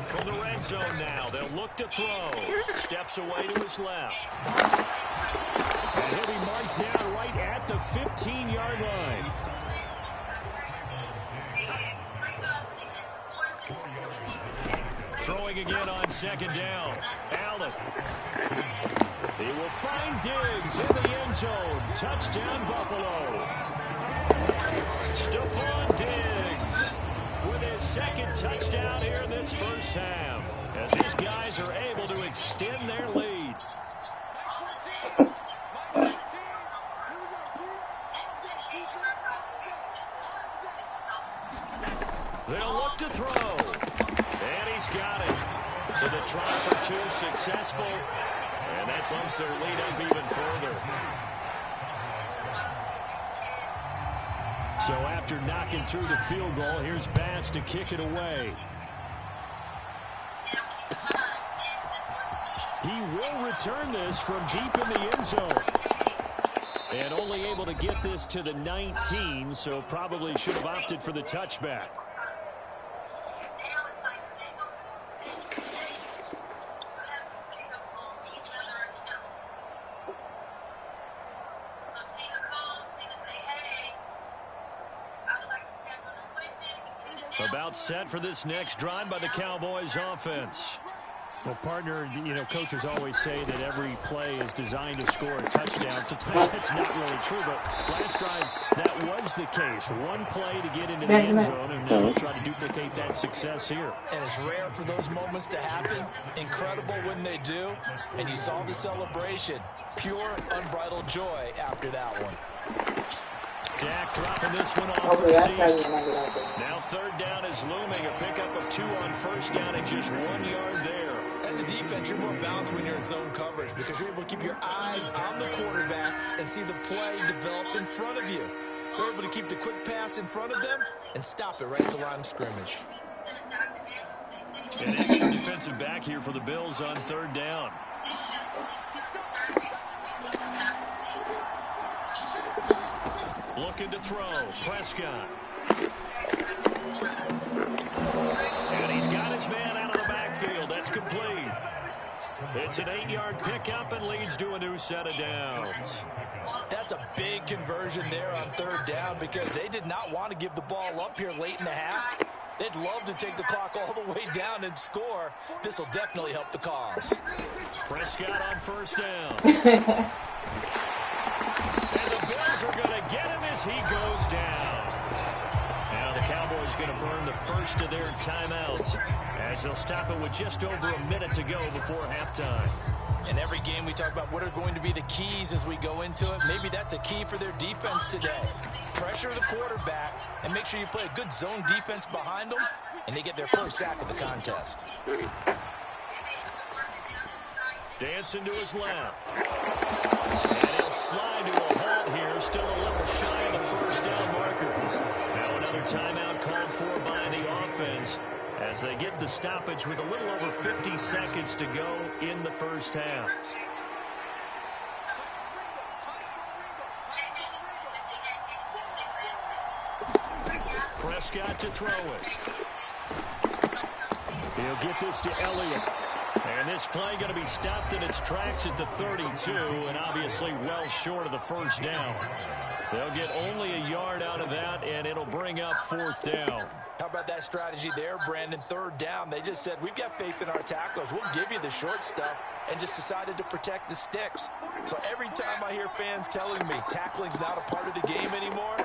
From the red zone now, they'll look to throw. Steps away to his left. And he'll be marked down right at the 15-yard line. Throwing again on second down. Allen. He will find Diggs in the end zone. Touchdown, Buffalo. Stephon Diggs with his second touchdown here in this first half, as his guys are able to extend their lead. They'll look to throw. And he's got it. So the try for two successful. And that bumps their lead up even further. So after knocking through the field goal, here's Bass to kick it away. He will return this from deep in the end zone. And only able to get this to the 19, so probably should have opted for the touchback. About set for this next drive by the Cowboys offense. Well, partner, you know, coaches always say that every play is designed to score a touchdown. Sometimes that's not really true, but last drive, that was the case. One play to get into the end zone, and now we'll try to duplicate that success here. And it's rare for those moments to happen. Incredible when they do. And you saw the celebration. Pure, unbridled joy after that one. Dak dropping this one off the seat. Now third down is looming. A pickup of 2 on first down and just 1 yard there. As a defense, you're more balanced when you're in zone coverage because you're able to keep your eyes on the quarterback and see the play develop in front of you. You're able to keep the quick pass in front of them and stop it right at the line of scrimmage. An extra defensive back here for the Bills on third down. Looking to throw. Prescott. And he's got his man out of the backfield. That's complete. It's an 8-yard pickup and leads to a new set of downs. That's a big conversion there on third down because they did not want to give the ball up here late in the half. They'd love to take the clock all the way down and score. This will definitely help the cause. Prescott on first down. And the Bills are going to get him as he goes down. Now the Cowboys going to burn the first of their timeouts as they'll stop it with just over a minute to go before halftime. In every game we talk about what are going to be the keys as we go into it. Maybe that's a key for their defense today. Pressure the quarterback and make sure you play a good zone defense behind them, and they get their first sack of the contest. Dancing to his left. And he'll slide to a halt here, still a little shy of the first down marker. Now another timeout called for by the offense as they get the stoppage with a little over 50 seconds to go in the first half. Prescott to throw it. He'll get this to Elliott. And this play going to be stopped in its tracks at the 32, and obviously well short of the first down. They'll get only a yard out of that, and it'll bring up fourth down. How about that strategy there, Brandon? Third down, they just said, we've got faith in our tacklers. We'll give you the short stuff, and just decided to protect the sticks. So every time I hear fans telling me tackling's not a part of the game anymore,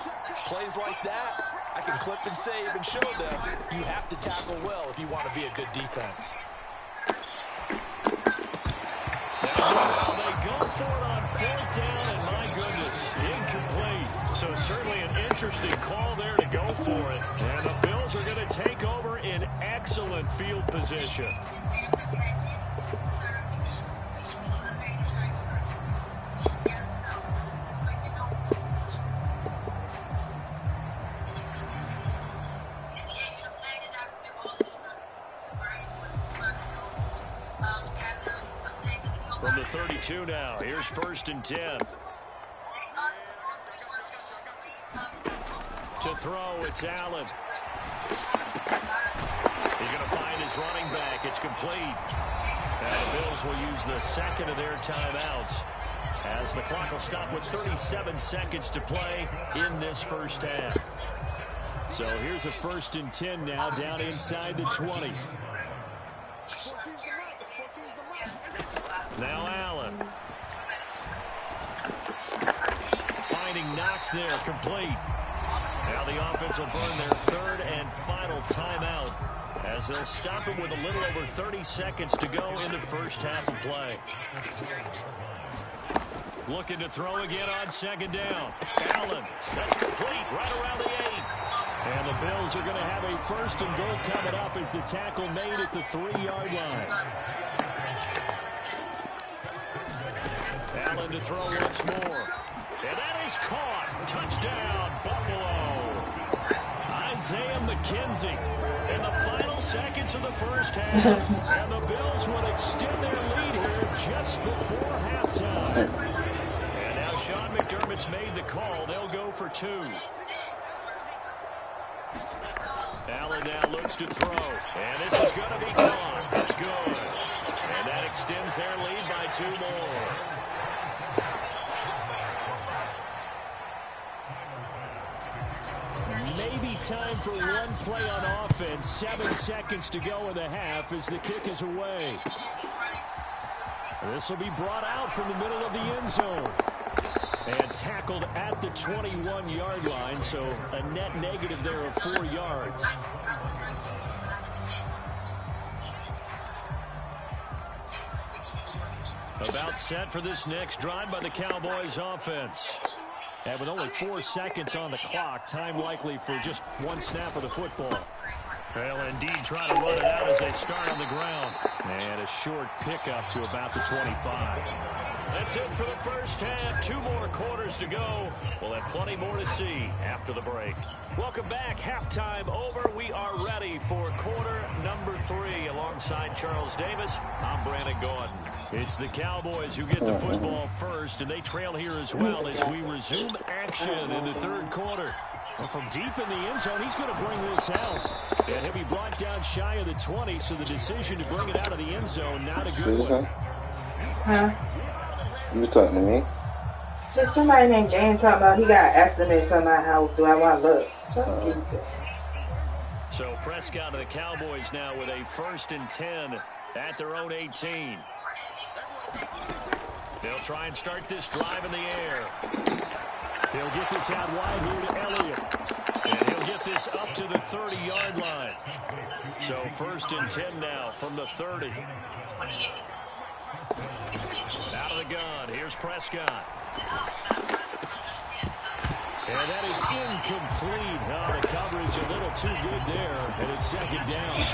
plays like that, I can clip and save and show them you have to tackle well if you want to be a good defense. Now they go for it on fourth down, and my goodness, incomplete. So certainly an interesting call there to go for it. And the Bills are going to take over in excellent field position. From the 32 now, here's 1st and 10. To throw, it's Allen. He's going to find his running back. It's complete. And the Bills will use the second of their timeouts as the clock will stop with 37 seconds to play in this first half. So here's a 1st and 10 now down inside the 20. Now Allen. Finding Knox there, complete. Now the offense will burn their third and final timeout as they'll stop it with a little over 30 seconds to go in the first half of play. Looking to throw again on 2nd down. Allen, that's complete right around the 8. And the Bills are going to have a 1st and goal coming up as the tackle made at the 3-yard line. Allen to throw once more. And that is caught. Touchdown, Buffalo. Isaiah McKenzie in the final seconds of the first half. And the Bills will extend their lead here just before halftime. And now Sean McDermott's made the call. They'll go for 2. Allen now looks to throw. And this is going to be caught. That's good. And that extends their lead by 2 more. Maybe time for one play on offense. 7 seconds to go in the half as the kick is away. This will be brought out from the middle of the end zone. And tackled at the 21-yard line, so a net negative there of 4 yards. About set for this next drive by the Cowboys offense. And with only 4 seconds on the clock, time likely for just 1 snap of the football. They'll indeed try to run it out as they start on the ground. And a short pickup to about the 25. That's it for the first half. 2 more quarters to go. We'll have plenty more to see after the break. Welcome back. Halftime over. We are ready for quarter number 3. Alongside Charles Davis, I'm Brandon Gordon. It's the Cowboys who get the football first, and they trail here as well as we resume action in the 3rd quarter. And from deep in the end zone, he's going to bring this out. And he'll be brought down shy of the 20, so the decision to bring it out of the end zone, not a good one. Huh? You talking to me? There's somebody named Dan talking about he got estimates on my house. Do I want to look? So Prescott of the Cowboys now with a 1st and 10 at their own 18. They'll try and start this drive in the air. He'll get this out wide here to Elliott. And he'll get this up to the 30-yard line. So 1st and 10 now from the 30. Out of the gun, here's Prescott. And that is incomplete. Oh, the coverage a little too good there, and it's 2nd down.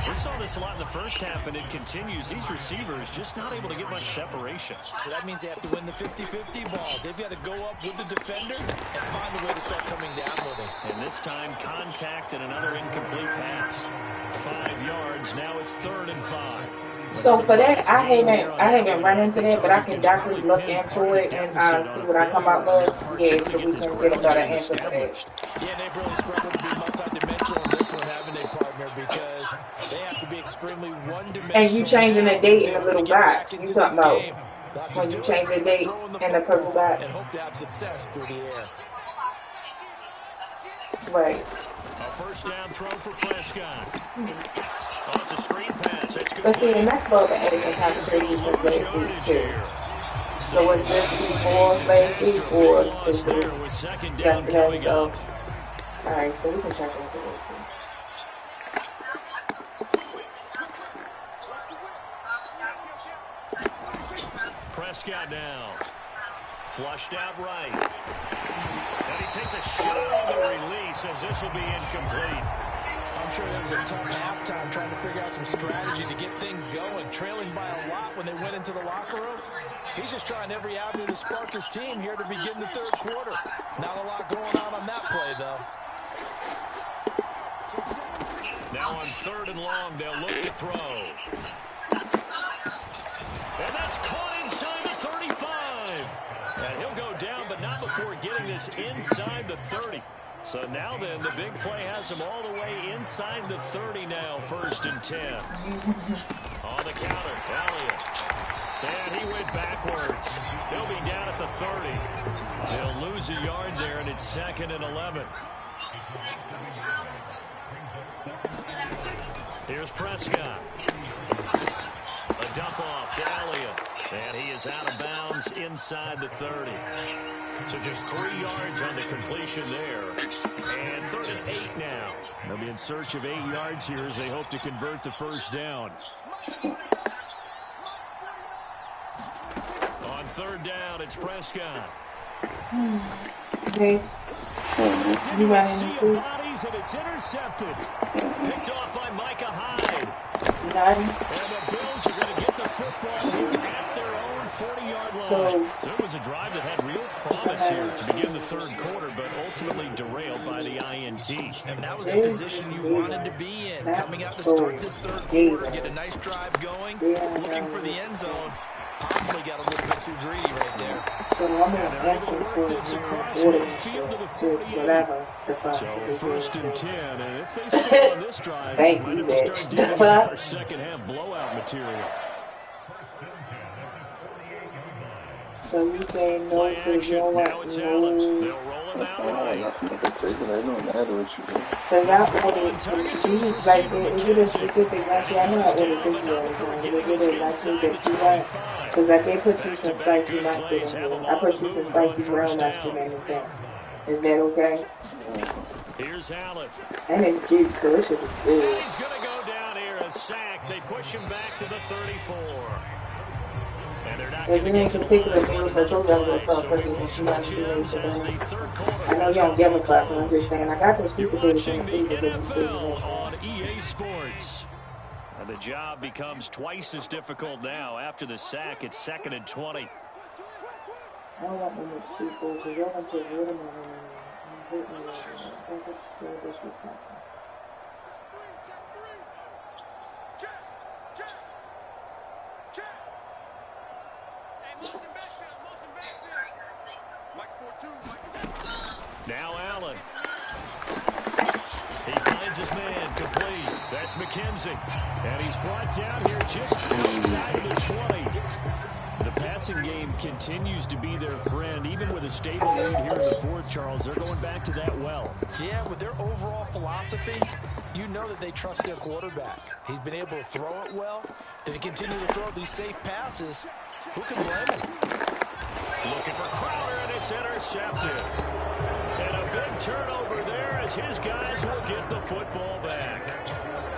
We saw this a lot in the first half, and it continues. These receivers just not able to get much separation. So that means they have to win the 50-50 balls. They've got to go up with the defender and find a way to start coming down with him. And this time, contact and another incomplete pass. 5 yards. Now it's 3rd and 5. So for that, I haven't run into that, but I can definitely look into it and see what I come up with. Yeah, so we can get a better answer for that. Yeah, they've really struggled to be multidimensional in this one, haven't they, partner? Because they have to be extremely one-dimensional. And you changing the date in the little box. You talking about when you change the date in the purple box. And hope to have success through the air. Right. A 1st down throw for Prescott. Oh, it's a screen pass. It's good. But see, and that's about the editing conversation since last week, too. So was this before last week, or is this yesterday? So, alright, so we can check this out. Prescott now. Flushed out right. And he takes a shot on the release as this will be incomplete. I'm sure that was a tough halftime trying to figure out some strategy to get things going, trailing by a lot when they went into the locker room. He's just trying every avenue to spark his team here to begin the 3rd quarter. Not a lot going on that play, though. Now on 3rd and long, they'll look to throw. And that's caught inside the 35. And he'll go down, but not before getting this inside the 30. So now then, the big play has him all the way inside the 30 now, 1st and 10. On the counter, Elliott. And he went backwards. He'll be down at the 30. They'll lose a yard there, and it's 2nd and 11. Here's Prescott. A dump off to Elliott. And he is out of bounds inside the 30. So just 3 yards on the completion there. And 3rd and 8 now. They'll be in search of 8 yards here as they hope to convert the 1st down. On 3rd down, it's Prescott. Okay. It's You into a ran sea into of bodies, and it's intercepted. Picked off by Micah Hyde. You got him? And the Bills are going to get the football here at their own 40-yard line. So it was a drive that had real promise here to begin the 3rd quarter, but ultimately derailed by the INT. And that was the position you wanted to be in. Coming out to start this 3rd quarter, get a nice drive going, looking for the end zone. Possibly got a little bit too greedy right there. So I'm going to ask them for whatever. So 1st and 10, and if they stay on this drive, Thank might you, have to start dealing with our 2nd half blowout material. So you say no Play to action. no Now it's Allen. one? They'll roll him out I right. nothing to take it. It don't matter what you do. Because I ordered, like, is it a specific, like, I know I ordered this one, is it like that you like? Because I did put you some spicy mustard in there. I put you some spicy brown mustard in there. Is that okay? Here's Allen. And it's juice, so it should be good. He's going to go down here, a sack. They push him back to the 34. And they're not If going you to ain't get to the particular line things, of I told you I'm going to play. start So we putting will some spicy switch things ends in as the there. 3rd quarter. I know you don't give a fuck, but I'm just saying, I got those You're sweet potatoes in watching the the freezer. NFL on EA Sports. And the job becomes twice as difficult now. After the sack, it's 2nd and 20. I don't want them to speak because y'all want to put watermelon in there. I'm hating watermelon. I think it's so disrespectful. Now Allen. He finds his man complete. That's McKenzie. And he's brought down here just outside of the 20. The passing game continues to be their friend. Even with a stable lead here in the 4th, Charles, they're going back to that well. Yeah, with their overall philosophy, You know that they trust their quarterback. He's been able to throw it well. If they continue to throw these safe passes, who can blame him? Looking for Crowder, and it's intercepted. And a big turnover there as his guys will get the football back.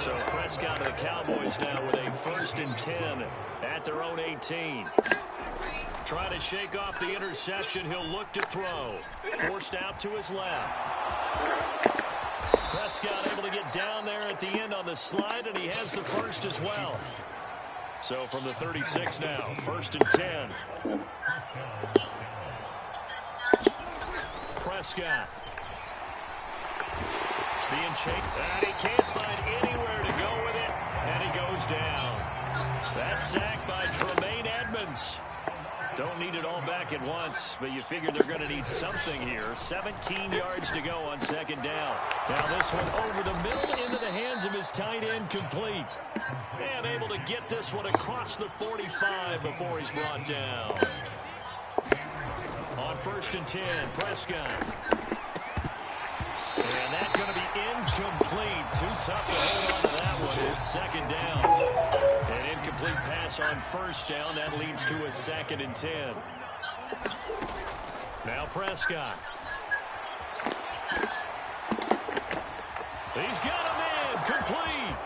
So Prescott and the Cowboys now with a 1st and 10 at their own 18. Trying to shake off the interception. He'll look to throw. Forced out to his left. Prescott able to get down there at the end on the slide, and he has the first as well. So from the 36 now, 1st and 10. Prescott. Being chased, and he can't find anywhere to go with it, and he goes down. That sack by Tremaine Edmonds. Don't need it all back at once, but you figure they're going to need something here. 17 yards to go on 2nd down. Now this one over the middle into the hands of his tight end, complete. And able to get this one across the 45 before he's brought down. On 1st and 10, Prescott. And that's going to be incomplete. Too tough to hold on to that one. It's 2nd down. An incomplete pass on 1st down. That leads to a 2nd and 10. Now Prescott. He's got him in. Complete.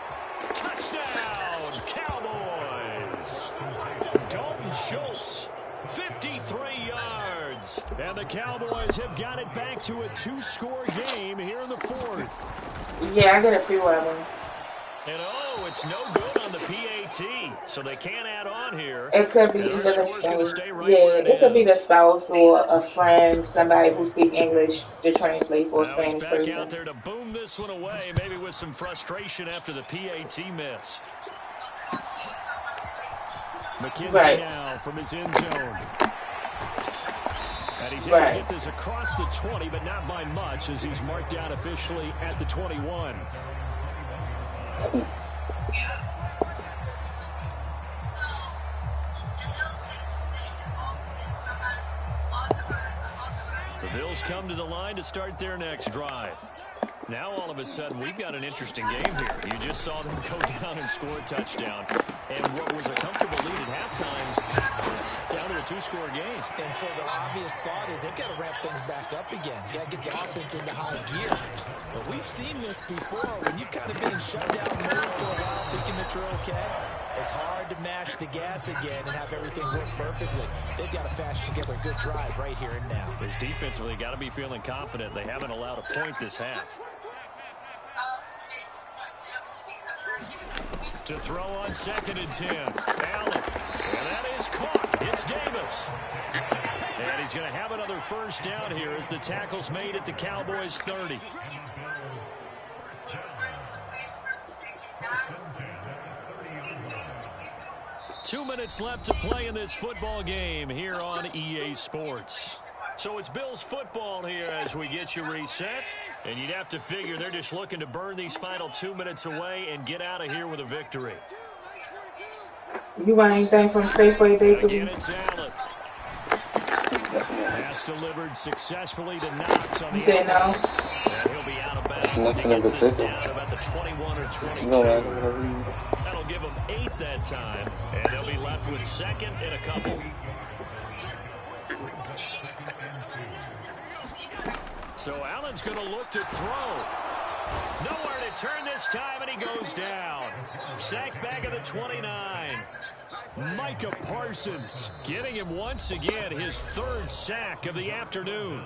Touchdown, Cowboys. Dalton Schultz. 53 yards. And the Cowboys have got it back to a 2-score game here in the 4th. Yeah, I get a few of them. And it's no good on the PAT, so they can't add on here. It could be either the spouse. It could be the spouse or a friend, somebody who speaks English to translate for a Spanish person. Back out there to boom this one away, maybe with some frustration after the PAT miss. McKenzie now from his end zone. And he's able to get this across the 20, but not by much, as he's marked down officially at the 21. The Bills come to the line to start their next drive. Now, all of a sudden, we've got an interesting game here. You just saw them go down and score a touchdown. And what was a comfortable lead at halftime, it's down to a 2-score game. And so the obvious thought is they've got to ramp things back up again. Got to get the offense into high gear. But we've seen this before. When you've kind of been in shutdown mode for a while, thinking that you're okay, it's hard to mash the gas again and have everything work perfectly. They've got to fashion together a good drive right here and now. Because defensively, got to be feeling confident. They haven't allowed a point this half. To throw on 2nd and 10. Allen. And that is caught. It's Davis. And he's going to have another 1st down here as the tackle's made at the Cowboys' 30. Two minutes left to play in this football game here on EA Sports. So it's Bills football here as we get you reset. And you'd have to figure they're just looking to burn these final 2 minutes away and get out of here with a victory. You want anything from Safeway Bakery? Again, it's Allen. Pass delivered successfully to Knox on the say no? And he'll be out of bounds as he gets this down about the 21 or 22. That'll give him 8 that time. And they'll be left with 2nd and a couple. So Allen's going to look to throw. Nowhere to turn this time, and he goes down. Sacked back at the 29. Micah Parsons getting him once again, his 3rd sack of the afternoon.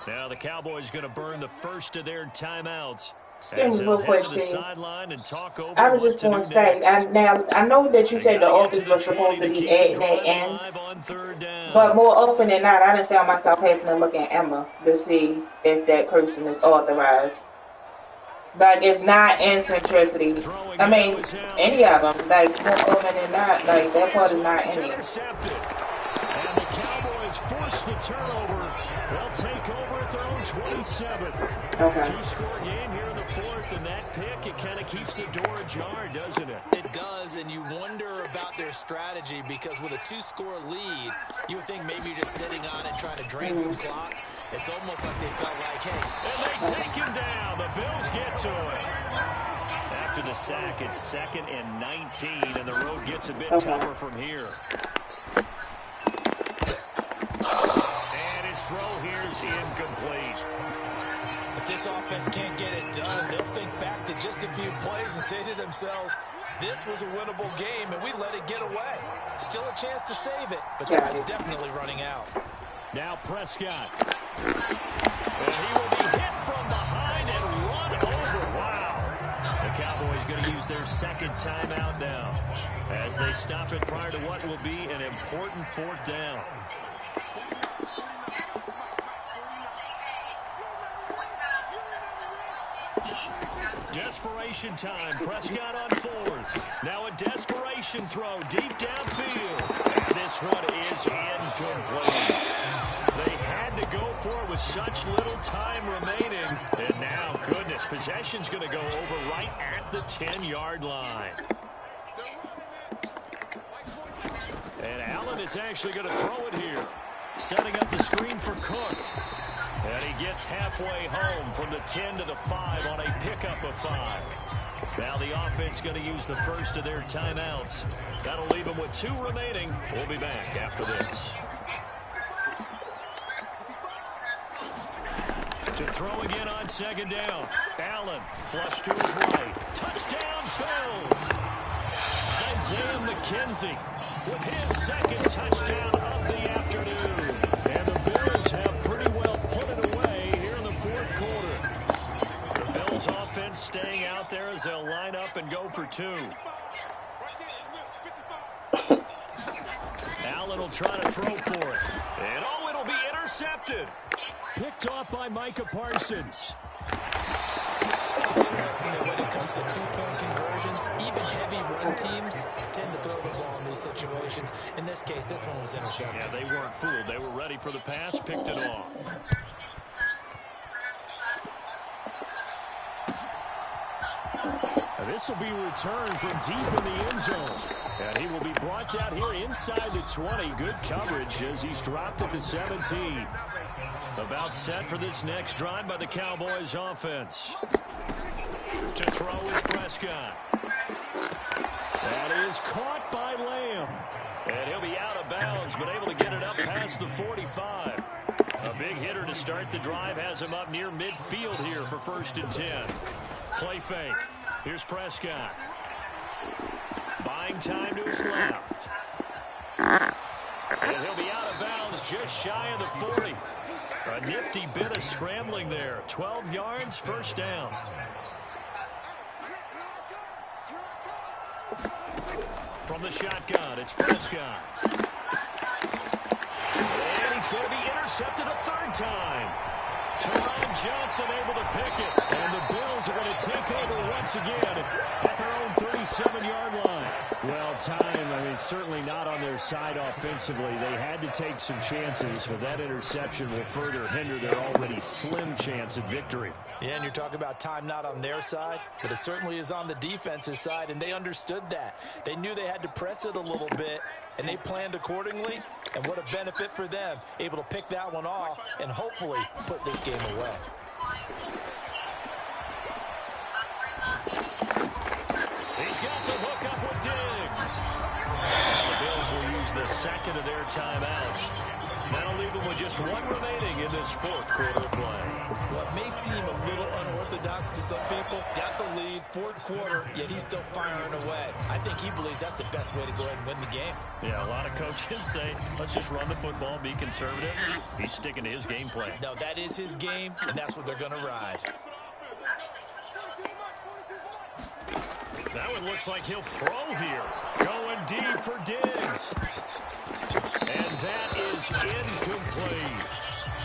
Now the Cowboys going to burn the first of their timeouts. As they'll head to the sideline and talk over I was just going to say, now I know that you said the offense was supposed to be adding that in, but more often than not, I done found myself having to look at Emma to see if that person is authorized. Like, it's not in centricity. I mean, any of them, like, more often than not, like, that part is not in it. And the Cowboys force the turnover. They'll take over at their own 27. Okay. 2-score game here in the 4th, and that pick, it kind of keeps the door ajar, doesn't it? It does, and you wonder about their strategy because with a 2-score lead, you would think maybe you're just sitting on it trying to drain some clock. It's almost like they felt like, hey. And they take him down. The Bills get to it. After the sack, it's 2nd and 19, and the road gets a bit tougher from here. And his throw here is incomplete. If this offense can't get it done, they'll think back to just a few plays and say to themselves, this was a winnable game, and we let it get away. Still a chance to save it, but time's definitely running out. Now Prescott. And he will be hit from behind and run over. Wow. The Cowboys going to use their 2nd timeout now as they stop it prior to what will be an important 4th down. Desperation time. Prescott on 4th. Now a desperation throw deep downfield. And this one is incomplete. They had to go for it with such little time remaining. And now, goodness, possession's going to go over right at the 10-yard line. And Allen is actually going to throw it here. Setting up the screen for Cook. And he gets halfway home from the 10 to the 5 on a pickup of 5. Now the offense going to use the first of their timeouts. That'll leave them with 2 remaining. We'll be back after this. To throw again on 2nd down. Allen flush to his right. Touchdown Bills. Isaiah McKenzie with his 2nd touchdown of the afternoon. And the Bills have pretty well put it away here in the 4th quarter. The Bills offense staying out there as they'll line up and go for 2. Allen will try to throw for it. And oh, it'll be intercepted. Picked off by Micah Parsons. It's interesting that when it comes to 2-point conversions, even heavy run teams tend to throw the ball in these situations. In this case, this one was intercepted. Yeah, they weren't fooled. They were ready for the pass, picked it off. This will be returned from deep in the end zone. And he will be brought down here inside the 20. Good coverage as he's dropped at the 17. About set for this next drive by the Cowboys offense. To throw is Prescott. That is caught by Lamb. And he'll be out of bounds, but able to get it up past the 45. A big hitter to start the drive has him up near midfield here for 1st and 10. Play fake. Here's Prescott. Buying time to his left. And he'll be out of bounds just shy of the 40. A nifty bit of scrambling there. 12 yards, 1st down. From the shotgun, it's Prescott. And he's going to be intercepted a 3rd time. Teron Johnson able to pick it. And the Bills are going to take over once again at their own 37-yard line. Well, time, certainly not on their side offensively. They had to take some chances, but that interception will further hinder their already slim chance at victory. Yeah, and you're talking about time not on their side, but it certainly is on the defense's side, and they understood that. They knew they had to press it a little bit, and they planned accordingly, and what a benefit for them, able to pick that one off and hopefully put this game away. He's got the hook up with Diggs. The Bills will use the 2nd of their timeouts. That'll leave them with just 1 remaining in this 4th quarter of play. Well, it may seem a little unorthodox to some people. Got the lead, 4th quarter, yet he's still firing away. I think he believes that's the best way to go ahead and win the game. Yeah, a lot of coaches say, let's just run the football, be conservative. He's sticking to his game plan. No, that is his game, and that's what they're going to ride. That one looks like he'll throw here. Going deep for Diggs. And that is incomplete.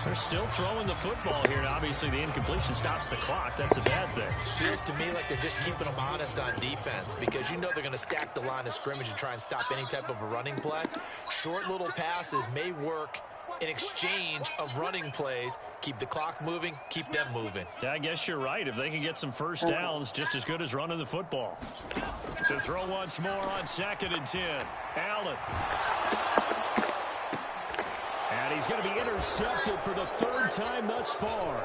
They're still throwing the football here, and obviously the incompletion stops the clock. That's a bad thing. Feels to me like they're just keeping them honest on defense because you know they're going to stack the line of scrimmage and try and stop any type of a running play. Short little passes may work in exchange of running plays. Keep the clock moving, keep them moving. Yeah, I guess you're right. If they can get some first downs, just as good as running the football. To throw once more on 2nd and 10. Allen. And he's going to be intercepted for the third time thus far.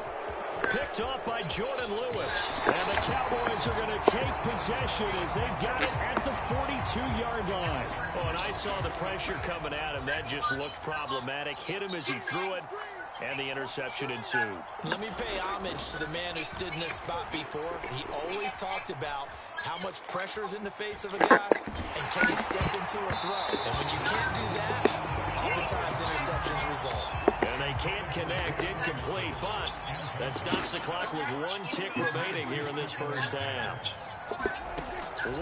Picked off by Jordan Lewis. And the Cowboys are going to take possession as they've got it at the 42-yard line. Oh, and I saw the pressure coming at him. That just looked problematic. Hit him as he threw it, and the interception ensued. Let me pay homage to the man who stood in this spot before. He always talked about how much pressure is in the face of a guy, and can he step into a throw? And when you can't do that, oftentimes interceptions result. And they can't connect, incomplete, but that stops the clock with 1 tick remaining here in this first half.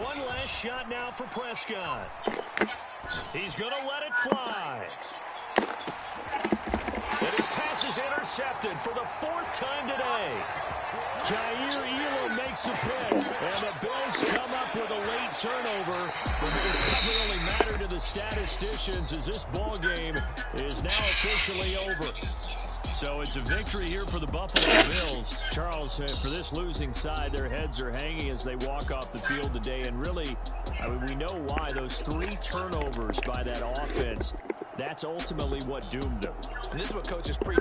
One last shot now for Prescott. He's going to let it fly. And his pass is intercepted for the 4th time today. Jair Elam makes a pick, and the Bills come up with a late turnover. But it will probably only matter to the statisticians as this ball game is now officially over. So it's a victory here for the Buffalo Bills. Charles, for this losing side, their heads are hanging as they walk off the field today. And really, I mean, we know why. Those 3 turnovers by that offense, that's ultimately what doomed them. And this is what coaches preach.